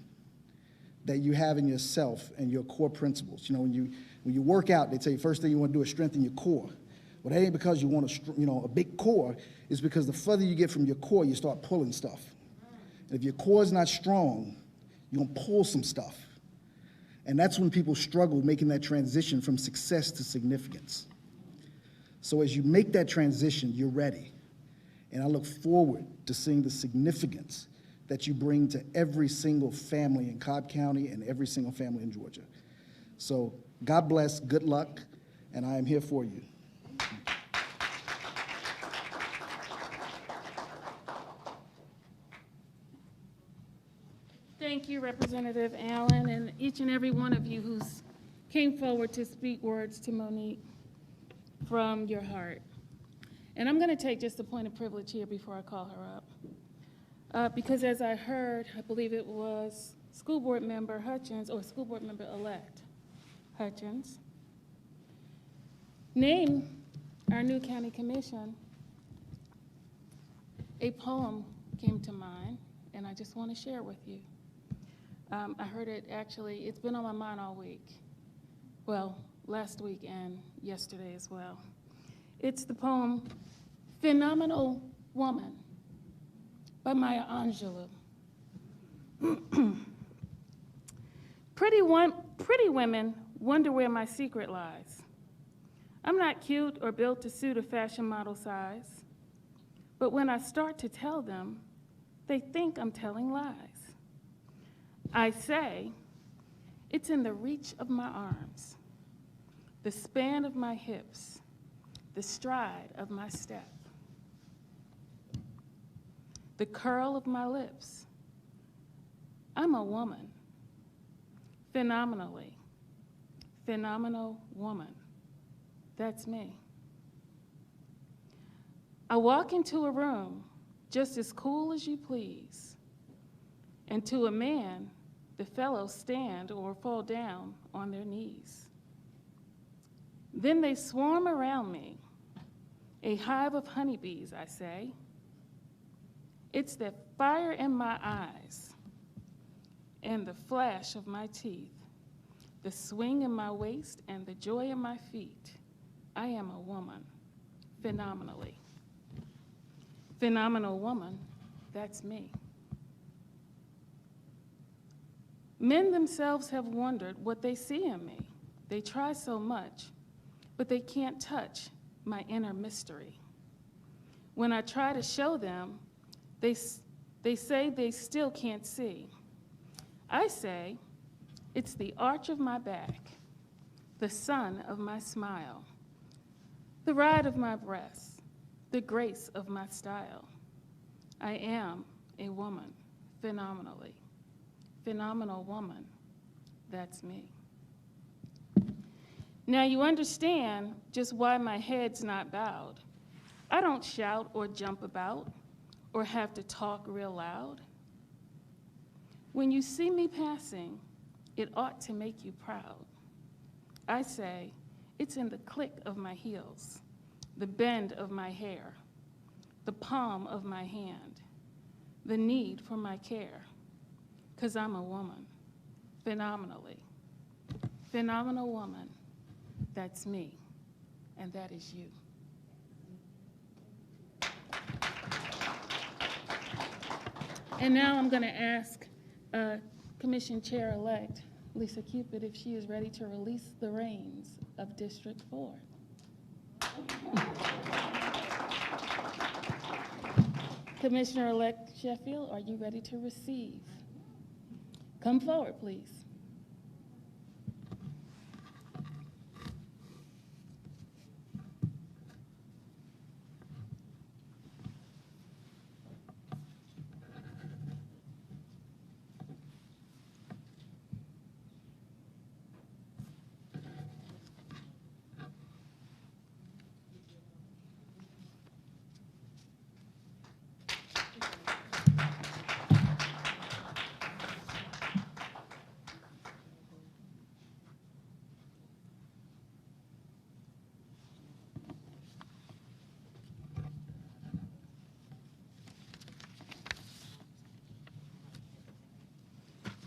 that you have in yourself and your core principles. You know, when you work out, they tell you first thing you want to do is strengthen your core. Well, that ain't because you want a big core. It's because the further you get from your core, you start pulling stuff. And if your core is not strong, you're gonna pull some stuff. And that's when people struggle making that transition from success to significance. So as you make that transition, you're ready. And I look forward to seeing the significance that you bring to every single family in Cobb County and every single family in Georgia. So God bless, good luck, and I am here for you. Thank you, Representative Allen, and each and every one of you who came forward to speak words to Monique from your heart. And I'm going to take just a point of privilege here before I call her up. Because as I heard, I believe it was School Board Member Hutchins, or School Board Member-elect Hutchins, name our new county commission. A poem came to mind, and I just want to share with you. I heard it actually, it's been on my mind all week. Well, last week and yesterday as well. It's the poem, Phenomenal Woman, by Maya Angelou. Pretty women wonder where my secret lies. I'm not cute or built to suit a fashion model size, but when I start to tell them, they think I'm telling lies. I say, it's in the reach of my arms, the span of my hips, the stride of my step, the curl of my lips. I'm a woman, phenomenally, phenomenal woman. That's me. I walk into a room just as cool as you please, and to a man, the fellows stand or fall down on their knees. Then they swarm around me, a hive of honeybees, I say. It's the fire in my eyes and the flash of my teeth, the swing in my waist and the joy in my feet. I am a woman, phenomenally. Phenomenal woman, that's me. Men themselves have wondered what they see in me. They try so much, but they can't touch my inner mystery. When I try to show them, they say they still can't see. I say, it's the arch of my back, the sun of my smile, the ride of my breasts, the grace of my style. I am a woman, phenomenally. Phenomenal woman, that's me. Now you understand just why my head's not bowed. I don't shout or jump about or have to talk real loud. When you see me passing, it ought to make you proud. I say, it's in the click of my heels, the bend of my hair, the palm of my hand, the need for my care. 'Cause I'm a woman, phenomenally. Phenomenal woman, that's me, and that is you. And now I'm going to ask Commission Chair-elect Lisa Cupid if she is ready to release the reins of District 4. Commissioner-elect Sheffield, are you ready to receive? Come forward, please.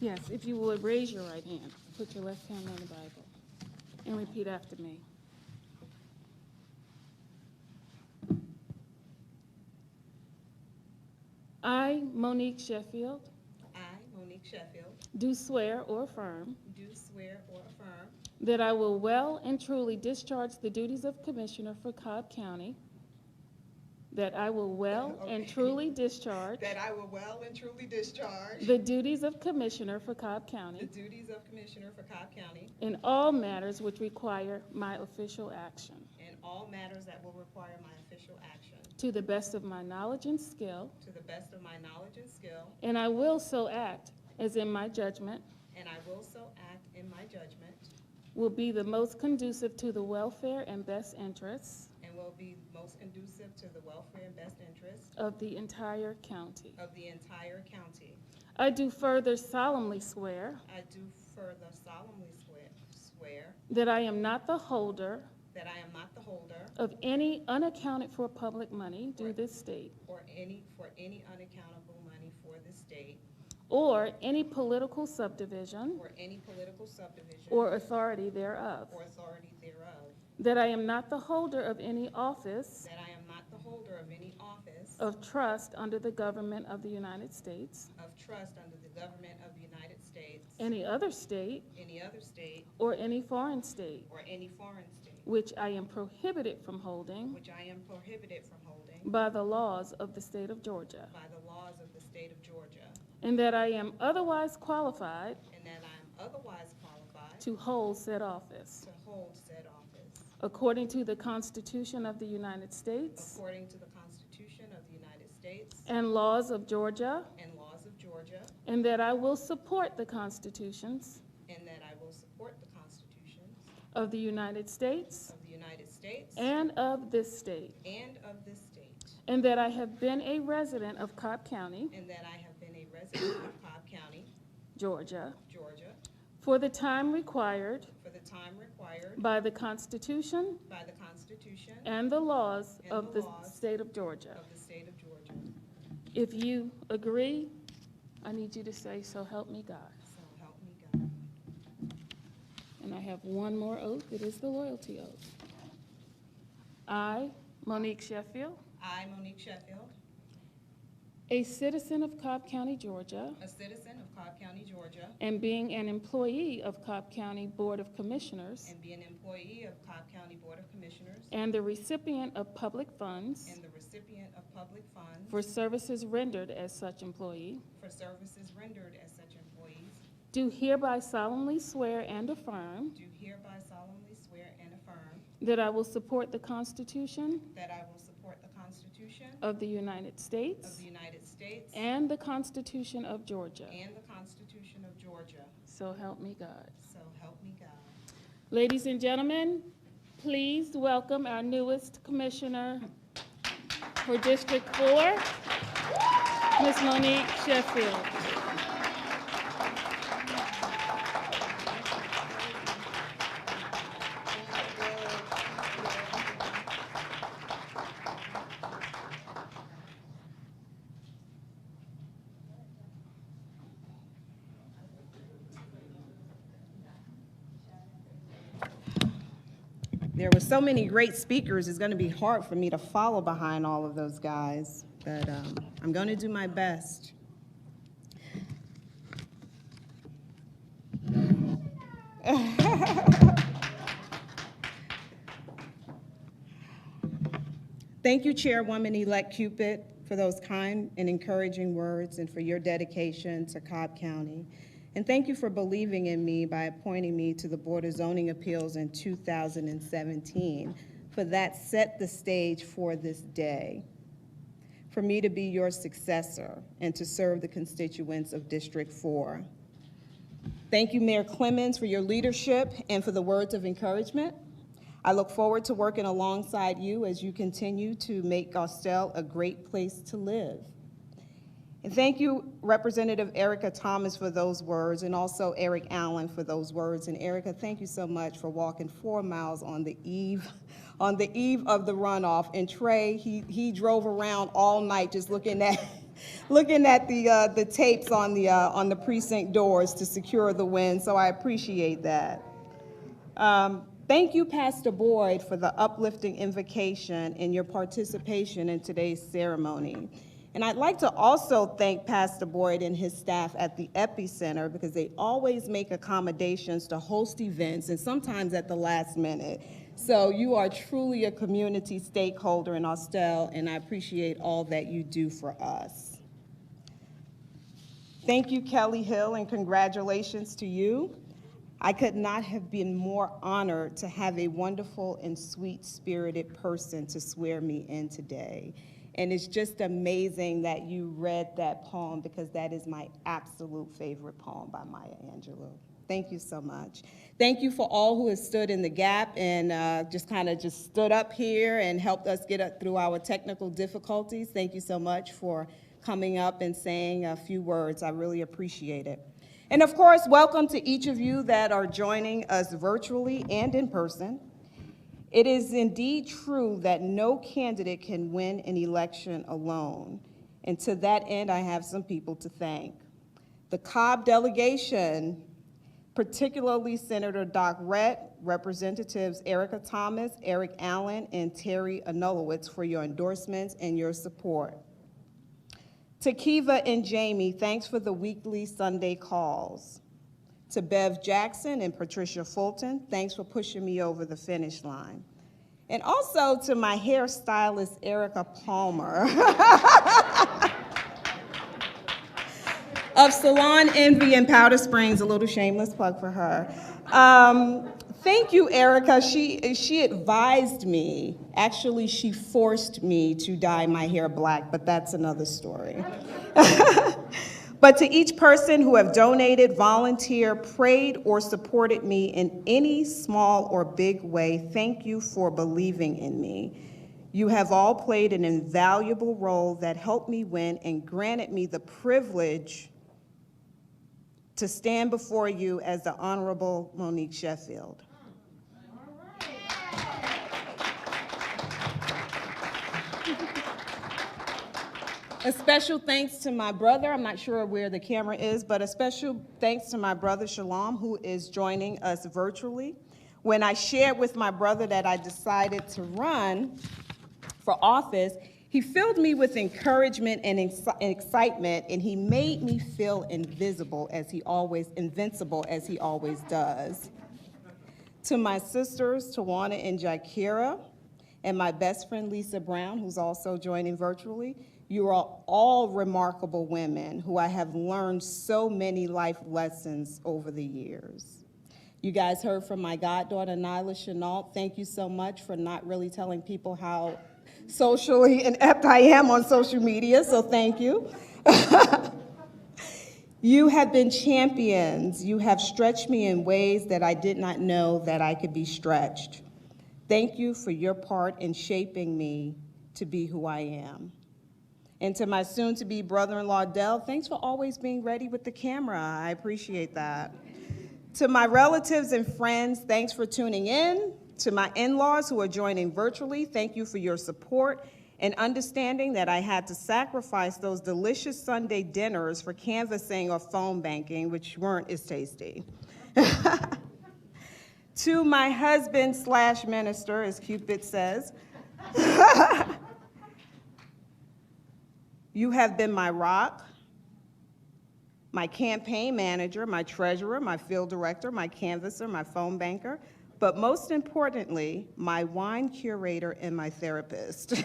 Yes, if you would raise your right hand, put your left hand on the Bible, and repeat after me. I, Monique Sheffield, I, Monique Sheffield, do swear or affirm do swear or affirm that I will well and truly discharge the duties of Commissioner for Cobb County, that I will well and truly discharge that I will well and truly discharge the duties of Commissioner for Cobb the County duties of Commissioner for Cobb County in all matters which require my official action, in all matters that will require my official action, to the best of my knowledge and skill, to the best of my knowledge and skill, and I will so act as in my judgment and I will so act in my judgment will be the most conducive to the welfare and best interests and will be most conducive to the welfare and best interests of the entire county. of the entire county. I do further solemnly swear I do further solemnly swear that I am not the holder that I am not the holder of any unaccounted for public money due this state, for any unaccountable money for the state or any political subdivision or any political subdivision or authority thereof, or authority thereof, that I am not the holder of any office that I am not the holder of any office of trust under the government of the United States, of trust under the government of the United States, any other state, or any foreign state, which I am prohibited from holding which I am prohibited from holding by the laws of the state of Georgia, by the laws of the state of Georgia, and that I am otherwise qualified and that I am otherwise qualified to hold said office, to hold said office, according to the Constitution of the United States according to the Constitution of the United States and laws of Georgia, and laws of Georgia, and that I will support the constitutions and that I will support the constitutions of the United States of the United States and of this state, and of this state, and that I have been a resident of Cobb County, and that I have been a resident of Cobb County, Georgia, Georgia, for the time required for the time required by the Constitution by the Constitution and the laws and of the the laws state of Georgia. of the state of Georgia. If you agree, I need you to say, "So help me God." So help me God. And I have one more oath. It is the loyalty oath. I, Monique Sheffield, I, Monique Sheffield, a citizen of Cobb County, Georgia, a citizen of Cobb County, Georgia, and being an employee of Cobb County Board of Commissioners, and be an employee of Cobb County Board of Commissioners, and the recipient of public funds and the recipient of public funds for services rendered as such employee, for services rendered as such employees, do hereby solemnly swear and affirm do hereby solemnly swear and affirm that I will support the Constitution that I will support the Constitution of the United of States the United States and the Constitution of Georgia. and the Constitution of Georgia. So help me God. So help me God. Ladies and gentlemen, please welcome our newest commissioner for District 4, Ms. Monique Sheffield. There were so many great speakers, it's going to be hard for me to follow behind all of those guys, but I'm going to do my best. Thank you, Chairwoman-elect Cupid, for those kind and encouraging words and for your dedication to Cobb County. And thank you for believing in me by appointing me to the Board of Zoning Appeals in 2017, for that set the stage for this day, for me to be your successor and to serve the constituents of District 4. Thank you, Mayor Clemens, for your leadership and for the words of encouragement. I look forward to working alongside you as you continue to make Austell a great place to live. And thank you, Representative Erica Thomas, for those words, and also Eric Allen for those words. And Erica, thank you so much for walking 4 miles on the eve of the runoff. And Trey, he drove around all night just looking at the tapes on the precinct doors to secure the win. So I appreciate that. Thank you, Pastor Boyd, for the uplifting invocation and your participation in today's ceremony. And I'd like to also thank Pastor Boyd and his staff at the Epicenter, because they always make accommodations to host events, and sometimes at the last minute. So you are truly a community stakeholder in Austell, and I appreciate all that you do for us. Thank you, Kelly Hill, and congratulations to you. I could not have been more honored to have a wonderful and sweet-spirited person to swear me in today. And it's just amazing that you read that poem, because that is my absolute favorite poem by Maya Angelou. Thank you so much. Thank you for all who have stood in the gap and just stood up here and helped us get up through our technical difficulties. Thank you so much for coming up and saying a few words. I really appreciate it. And of course, welcome to each of you that are joining us virtually and in person. It is indeed true that no candidate can win an election alone. And to that end, I have some people to thank. The Cobb delegation, particularly Senator Doc Rett, Representatives Erica Thomas, Eric Allen, and Terry Anulowicz for your endorsements and your support. To Kiva and Jamie, thanks for the weekly Sunday calls. To Bev Jackson and Patricia Fulton, thanks for pushing me over the finish line. And also to my hairstylist, Erica Palmer, of Salon Envy in Powder Springs, a little shameless plug for her. Thank you, Erica. She advised me, actually she forced me to dye my hair black, but that's another story. But to each person who have donated, volunteered, prayed, or supported me in any small or big way, thank you for believing in me. You have all played an invaluable role that helped me win and granted me the privilege to stand before you as the Honorable Monique Sheffield. A special thanks to my brother. I'm not sure where the camera is, but a special thanks to my brother Shalom, who is joining us virtually. When I shared with my brother that I decided to run for office, he filled me with encouragement and excitement, and he made me feel invincible as he always does. To my sisters, Tawana and Jakira, and my best friend Lisa Brown, who's also joining virtually, you are all remarkable women who I have learned so many life lessons over the years. You guys heard from my goddaughter, Nyla Chenault. Thank you so much for not really telling people how socially inept I am on social media, so thank you. You have been champions. You have stretched me in ways that I did not know that I could be stretched. Thank you for your part in shaping me to be who I am. And to my soon-to-be brother-in-law, Dell, thanks for always being ready with the camera. I appreciate that. To my relatives and friends, thanks for tuning in. To my in-laws who are joining virtually, thank you for your support and understanding that I had to sacrifice those delicious Sunday dinners for canvassing or phone banking, which weren't as tasty. To my husband/minister, as Cupid says, you have been my rock, my campaign manager, my treasurer, my field director, my canvasser, my phone banker, but most importantly, my wine curator and my therapist.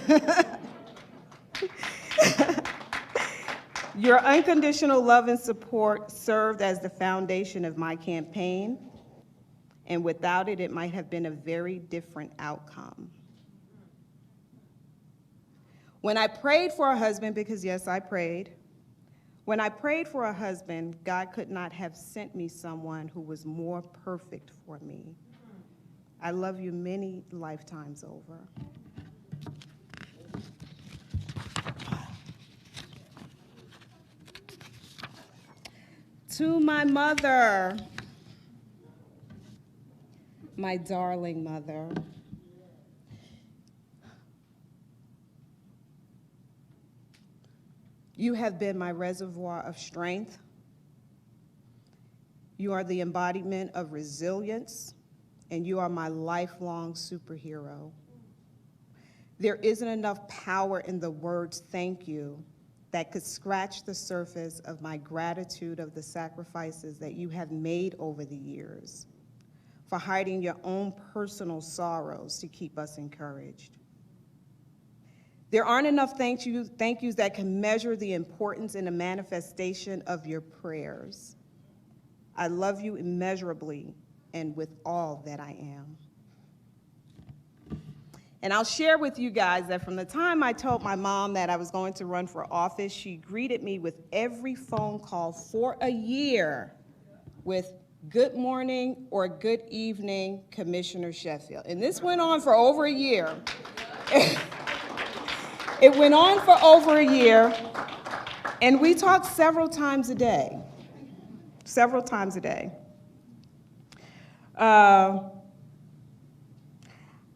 Your unconditional love and support served as the foundation of my campaign, and without it, it might have been a very different outcome. When I prayed for a husband, because yes, I prayed, when I prayed for a husband, God could not have sent me someone who was more perfect for me. I love you many lifetimes over. To my mother, my darling mother, you have been my reservoir of strength. You are the embodiment of resilience, and you are my lifelong superhero. There isn't enough power in the words thank you that could scratch the surface of my gratitude of the sacrifices that you have made over the years, for hiding your own personal sorrows to keep us encouraged. There aren't enough thank yous that can measure the importance and the manifestation of your prayers. I love you immeasurably and with all that I am. And I'll share with you guys that from the time I told my mom that I was going to run for office, she greeted me with every phone call for a year with good morning or good evening, Commissioner Sheffield. And this went on for over a year. It went on for over a year, and we talked several times a day. Several times a day.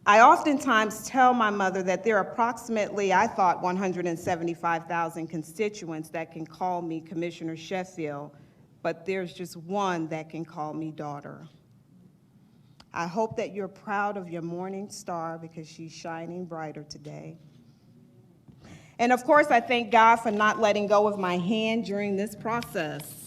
I oftentimes tell my mother that there are approximately, I thought, 175,000 constituents that can call me Commissioner Sheffield, but there's just one that can call me daughter. I hope that you're proud of your morning star because she's shining brighter today. And of course, I thank God for not letting go of my hand during this process.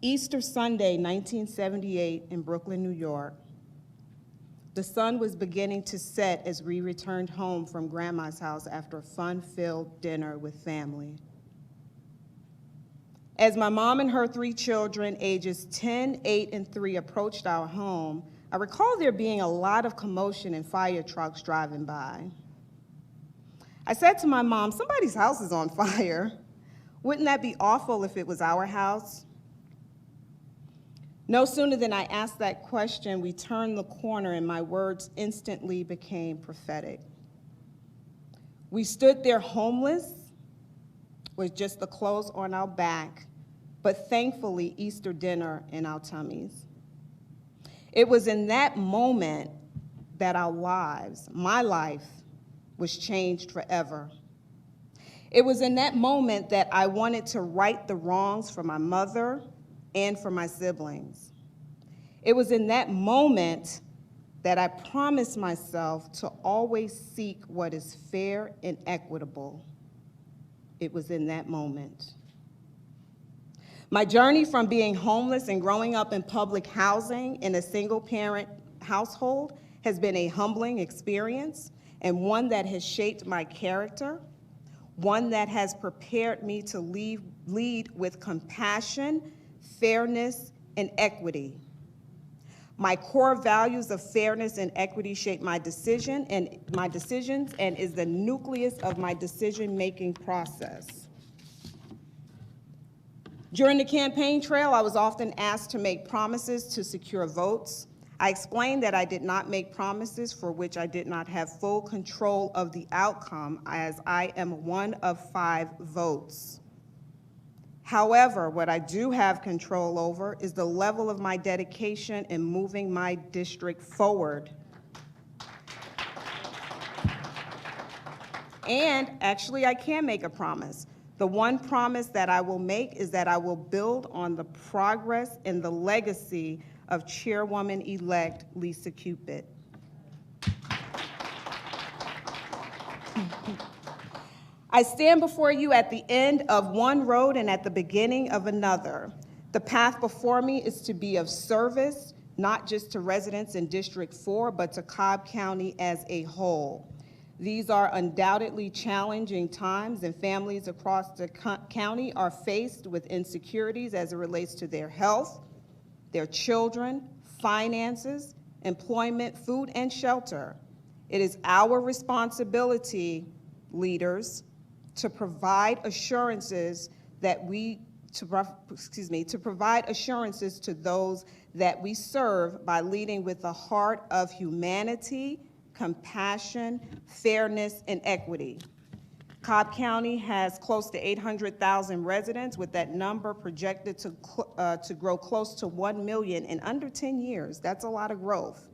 Easter Sunday, 1978, in Brooklyn, New York. The sun was beginning to set as we returned home from Grandma's house after a fun-filled dinner with family. As my mom and her 3 children, ages 10, 8, and 3, approached our home, I recall there being a lot of commotion and fire trucks driving by. I said to my mom, somebody's house is on fire. Wouldn't that be awful if it was our house? No sooner than I asked that question, we turned the corner and my words instantly became prophetic. We stood there homeless with just the clothes on our back, but thankfully Easter dinner in our tummies. It was in that moment that our lives, my life, was changed forever. It was in that moment that I wanted to right the wrongs for my mother and for my siblings. It was in that moment that I promised myself to always seek what is fair and equitable. It was in that moment. My journey from being homeless and growing up in public housing in a single-parent household has been a humbling experience and one that has shaped my character, one that has prepared me to lead with compassion, fairness, and equity. My core values of fairness and equity shape my decisions and is the nucleus of my decision-making process. During the campaign trail, I was often asked to make promises to secure votes. I explained that I did not make promises for which I did not have full control of the outcome, as I am one of 5 votes. However, what I do have control over is the level of my dedication in moving my district forward. And actually, I can make a promise. The one promise that I will make is that I will build on the progress and the legacy of Chairwoman-elect Lisa Cupid. I stand before you at the end of one road and at the beginning of another. The path before me is to be of service, not just to residents in District 4, but to Cobb County as a whole. These are undoubtedly challenging times, and families across the county are faced with insecurities as it relates to their health, their children, finances, employment, food, and shelter. It is our responsibility, leaders, to provide assurances to provide assurances to those that we serve by leading with a heart of humanity, compassion, fairness, and equity. Cobb County has close to 800,000 residents, with that number projected to grow close to 1 million in under 10 years. That's a lot of growth.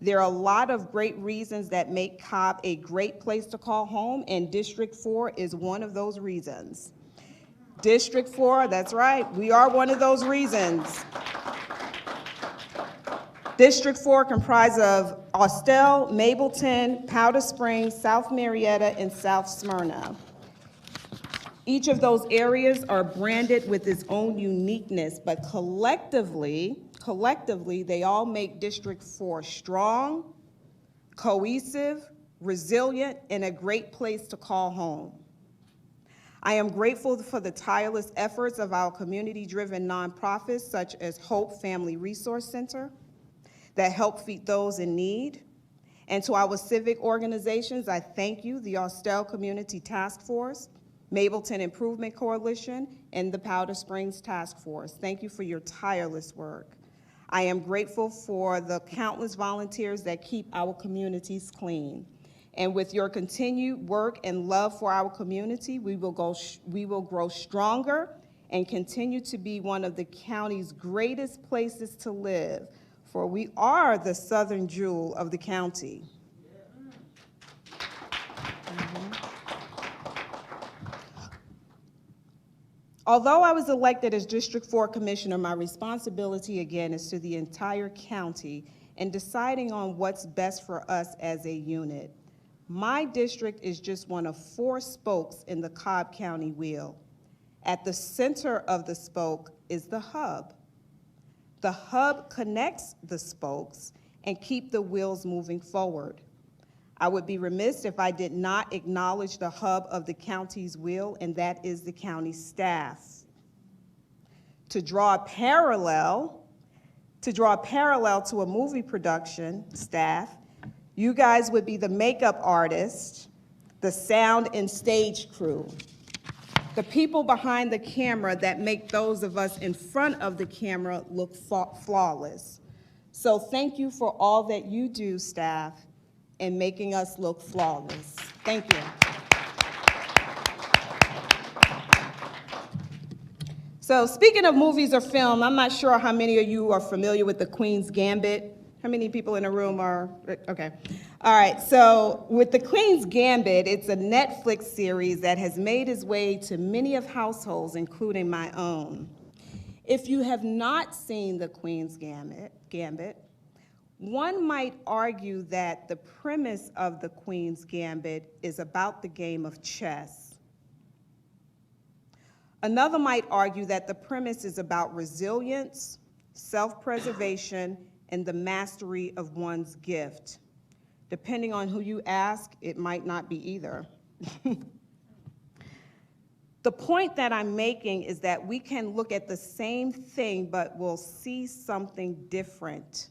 There are a lot of great reasons that make Cobb a great place to call home, and District 4 is one of those reasons. District 4, that's right, we are one of those reasons. District 4 comprised of Austell, Mableton, Powder Springs, South Marietta, and South Smyrna. Each of those areas are branded with its own uniqueness, but collectively, they all make District 4 strong, cohesive, resilient, and a great place to call home. I am grateful for the tireless efforts of our community-driven nonprofits, such as Hope Family Resource Center, that help feed those in need. And to our civic organizations, I thank you, the Austell Community Task Force, Mableton Improvement Coalition, and the Powder Springs Task Force. Thank you for your tireless work. I am grateful for the countless volunteers that keep our communities clean. And with your continued work and love for our community, we will grow stronger and continue to be one of the county's greatest places to live, for we are the southern jewel of the county. Although I was elected as District 4 Commissioner, my responsibility again is to the entire county and deciding on what's best for us as a unit. My district is just one of 4 spokes in the Cobb County wheel. At the center of the spoke is the hub. The hub connects the spokes and keep the wheels moving forward. I would be remiss if I did not acknowledge the hub of the county's wheel, and that is the county staff. To draw a parallel to a movie production staff, you guys would be the makeup artist, the sound and stage crew, the people behind the camera that make those of us in front of the camera look flawless. So thank you for all that you do, staff, in making us look flawless. Thank you. So speaking of movies or film, I'm not sure how many of you are familiar with The Queen's Gambit. How many people in the room are, okay. All right, so with The Queen's Gambit, it's a Netflix series that has made its way to many of households, including my own. If you have not seen The Queen's Gambit, one might argue that the premise of The Queen's Gambit is about the game of chess. Another might argue that the premise is about resilience, self-preservation, and the mastery of one's gift. Depending on who you ask, it might not be either. The point that I'm making is that we can look at the same thing, but we'll see something different.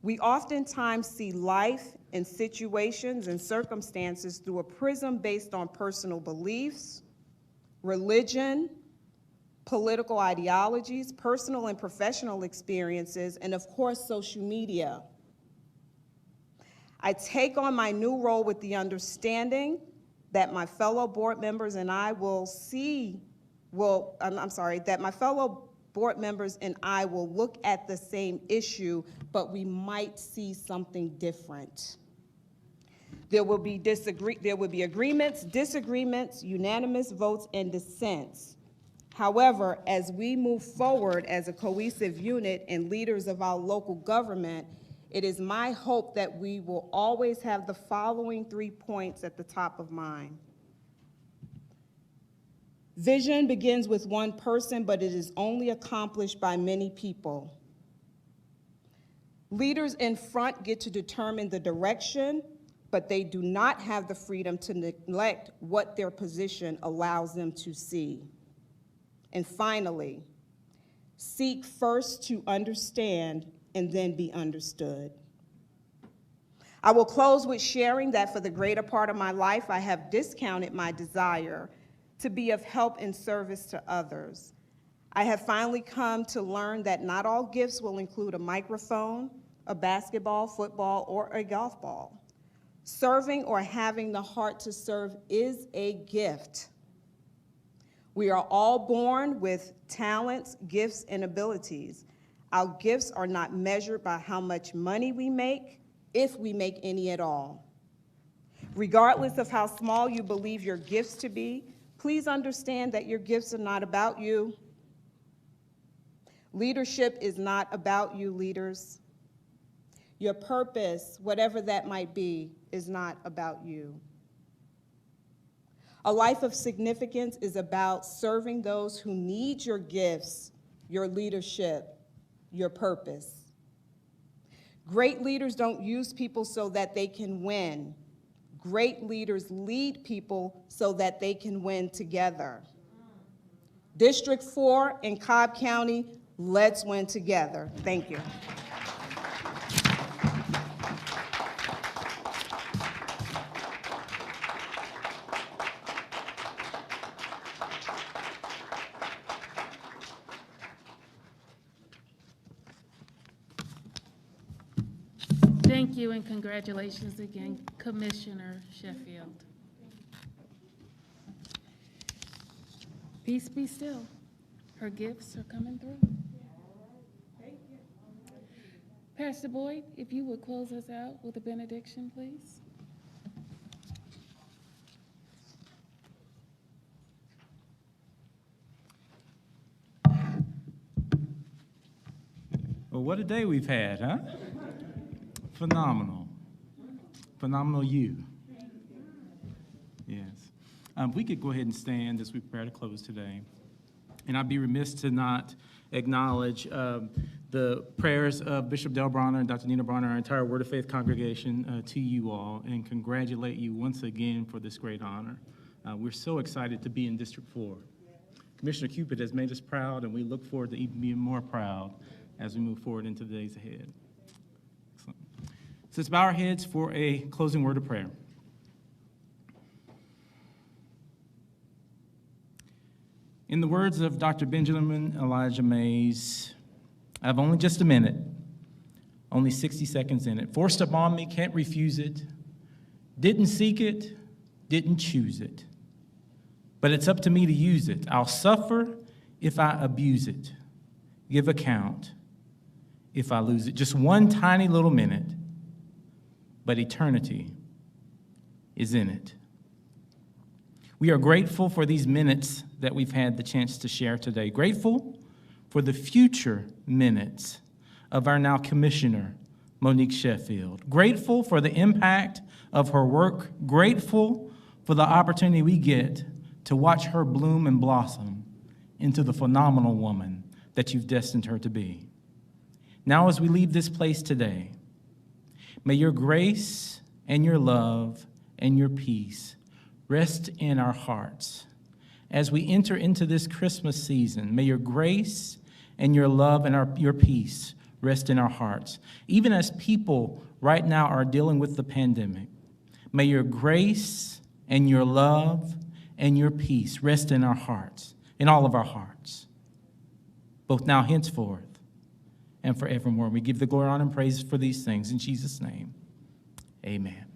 We oftentimes see life and situations and circumstances through a prism based on personal beliefs, religion, political ideologies, personal and professional experiences, and of course, social media. I take on my new role with the understanding that my fellow board members and I will look at the same issue, but we might see something different. There will be agreements, disagreements, unanimous votes, and dissents. However, as we move forward as a cohesive unit and leaders of our local government, it is my hope that we will always have the following 3 points at the top of mind. Vision begins with one person, but it is only accomplished by many people. Leaders in front get to determine the direction, but they do not have the freedom to neglect what their position allows them to see. And finally, seek first to understand and then be understood. I will close with sharing that for the greater part of my life, I have discounted my desire to be of help and service to others. I have finally come to learn that not all gifts will include a microphone, a basketball, football, or a golf ball. Serving or having the heart to serve is a gift. We are all born with talents, gifts, and abilities. Our gifts are not measured by how much money we make, if we make any at all. Regardless of how small you believe your gifts to be, please understand that your gifts are not about you. Leadership is not about you, leaders. Your purpose, whatever that might be, is not about you. A life of significance is about serving those who need your gifts, your leadership, your purpose. Great leaders don't use people so that they can win. Great leaders lead people so that they can win together. District 4 in Cobb County, let's win together. Thank you. Thank you and congratulations again, Commissioner Sheffield. Peace be still. Her gifts are coming through. Pastor Boyd, if you would close us out with a benediction, please. Well, what a day we've had, huh? Phenomenal. Phenomenal you. Yes. We could go ahead and stand as we prepare to close today. And I'd be remiss to not acknowledge the prayers of Bishop Del Bronner and Dr. Nina Bronner, our entire Word of Faith congregation, to you all, and congratulate you once again for this great honor. We're so excited to be in District 4. Commissioner Cupid has made us proud, and we look forward to even being more proud as we move forward into the days ahead. Excellent. So let's bow our heads for a closing word of prayer. In the words of Dr. Benjamin Elijah Mays, I have only just a minute, only 60 seconds in it. Forced upon me, can't refuse it. Didn't seek it, didn't choose it. But it's up to me to use it. I'll suffer if I abuse it. Give account if I lose it. Just one tiny little minute, but eternity is in it. We are grateful for these minutes that we've had the chance to share today. Grateful for the future minutes of our now Commissioner, Monique Sheffield. Grateful for the impact of her work. Grateful for the opportunity we get to watch her bloom and blossom into the phenomenal woman that you've destined her to be. Now, as we leave this place today, may your grace and your love and your peace rest in our hearts. As we enter into this Christmas season, may your grace and your love and your peace rest in our hearts. Even as people right now are dealing with the pandemic, may your grace and your love and your peace rest in our hearts, in all of our hearts, both now, henceforth, and forevermore. We give the glory, honor, and praise for these things. In Jesus' name, amen.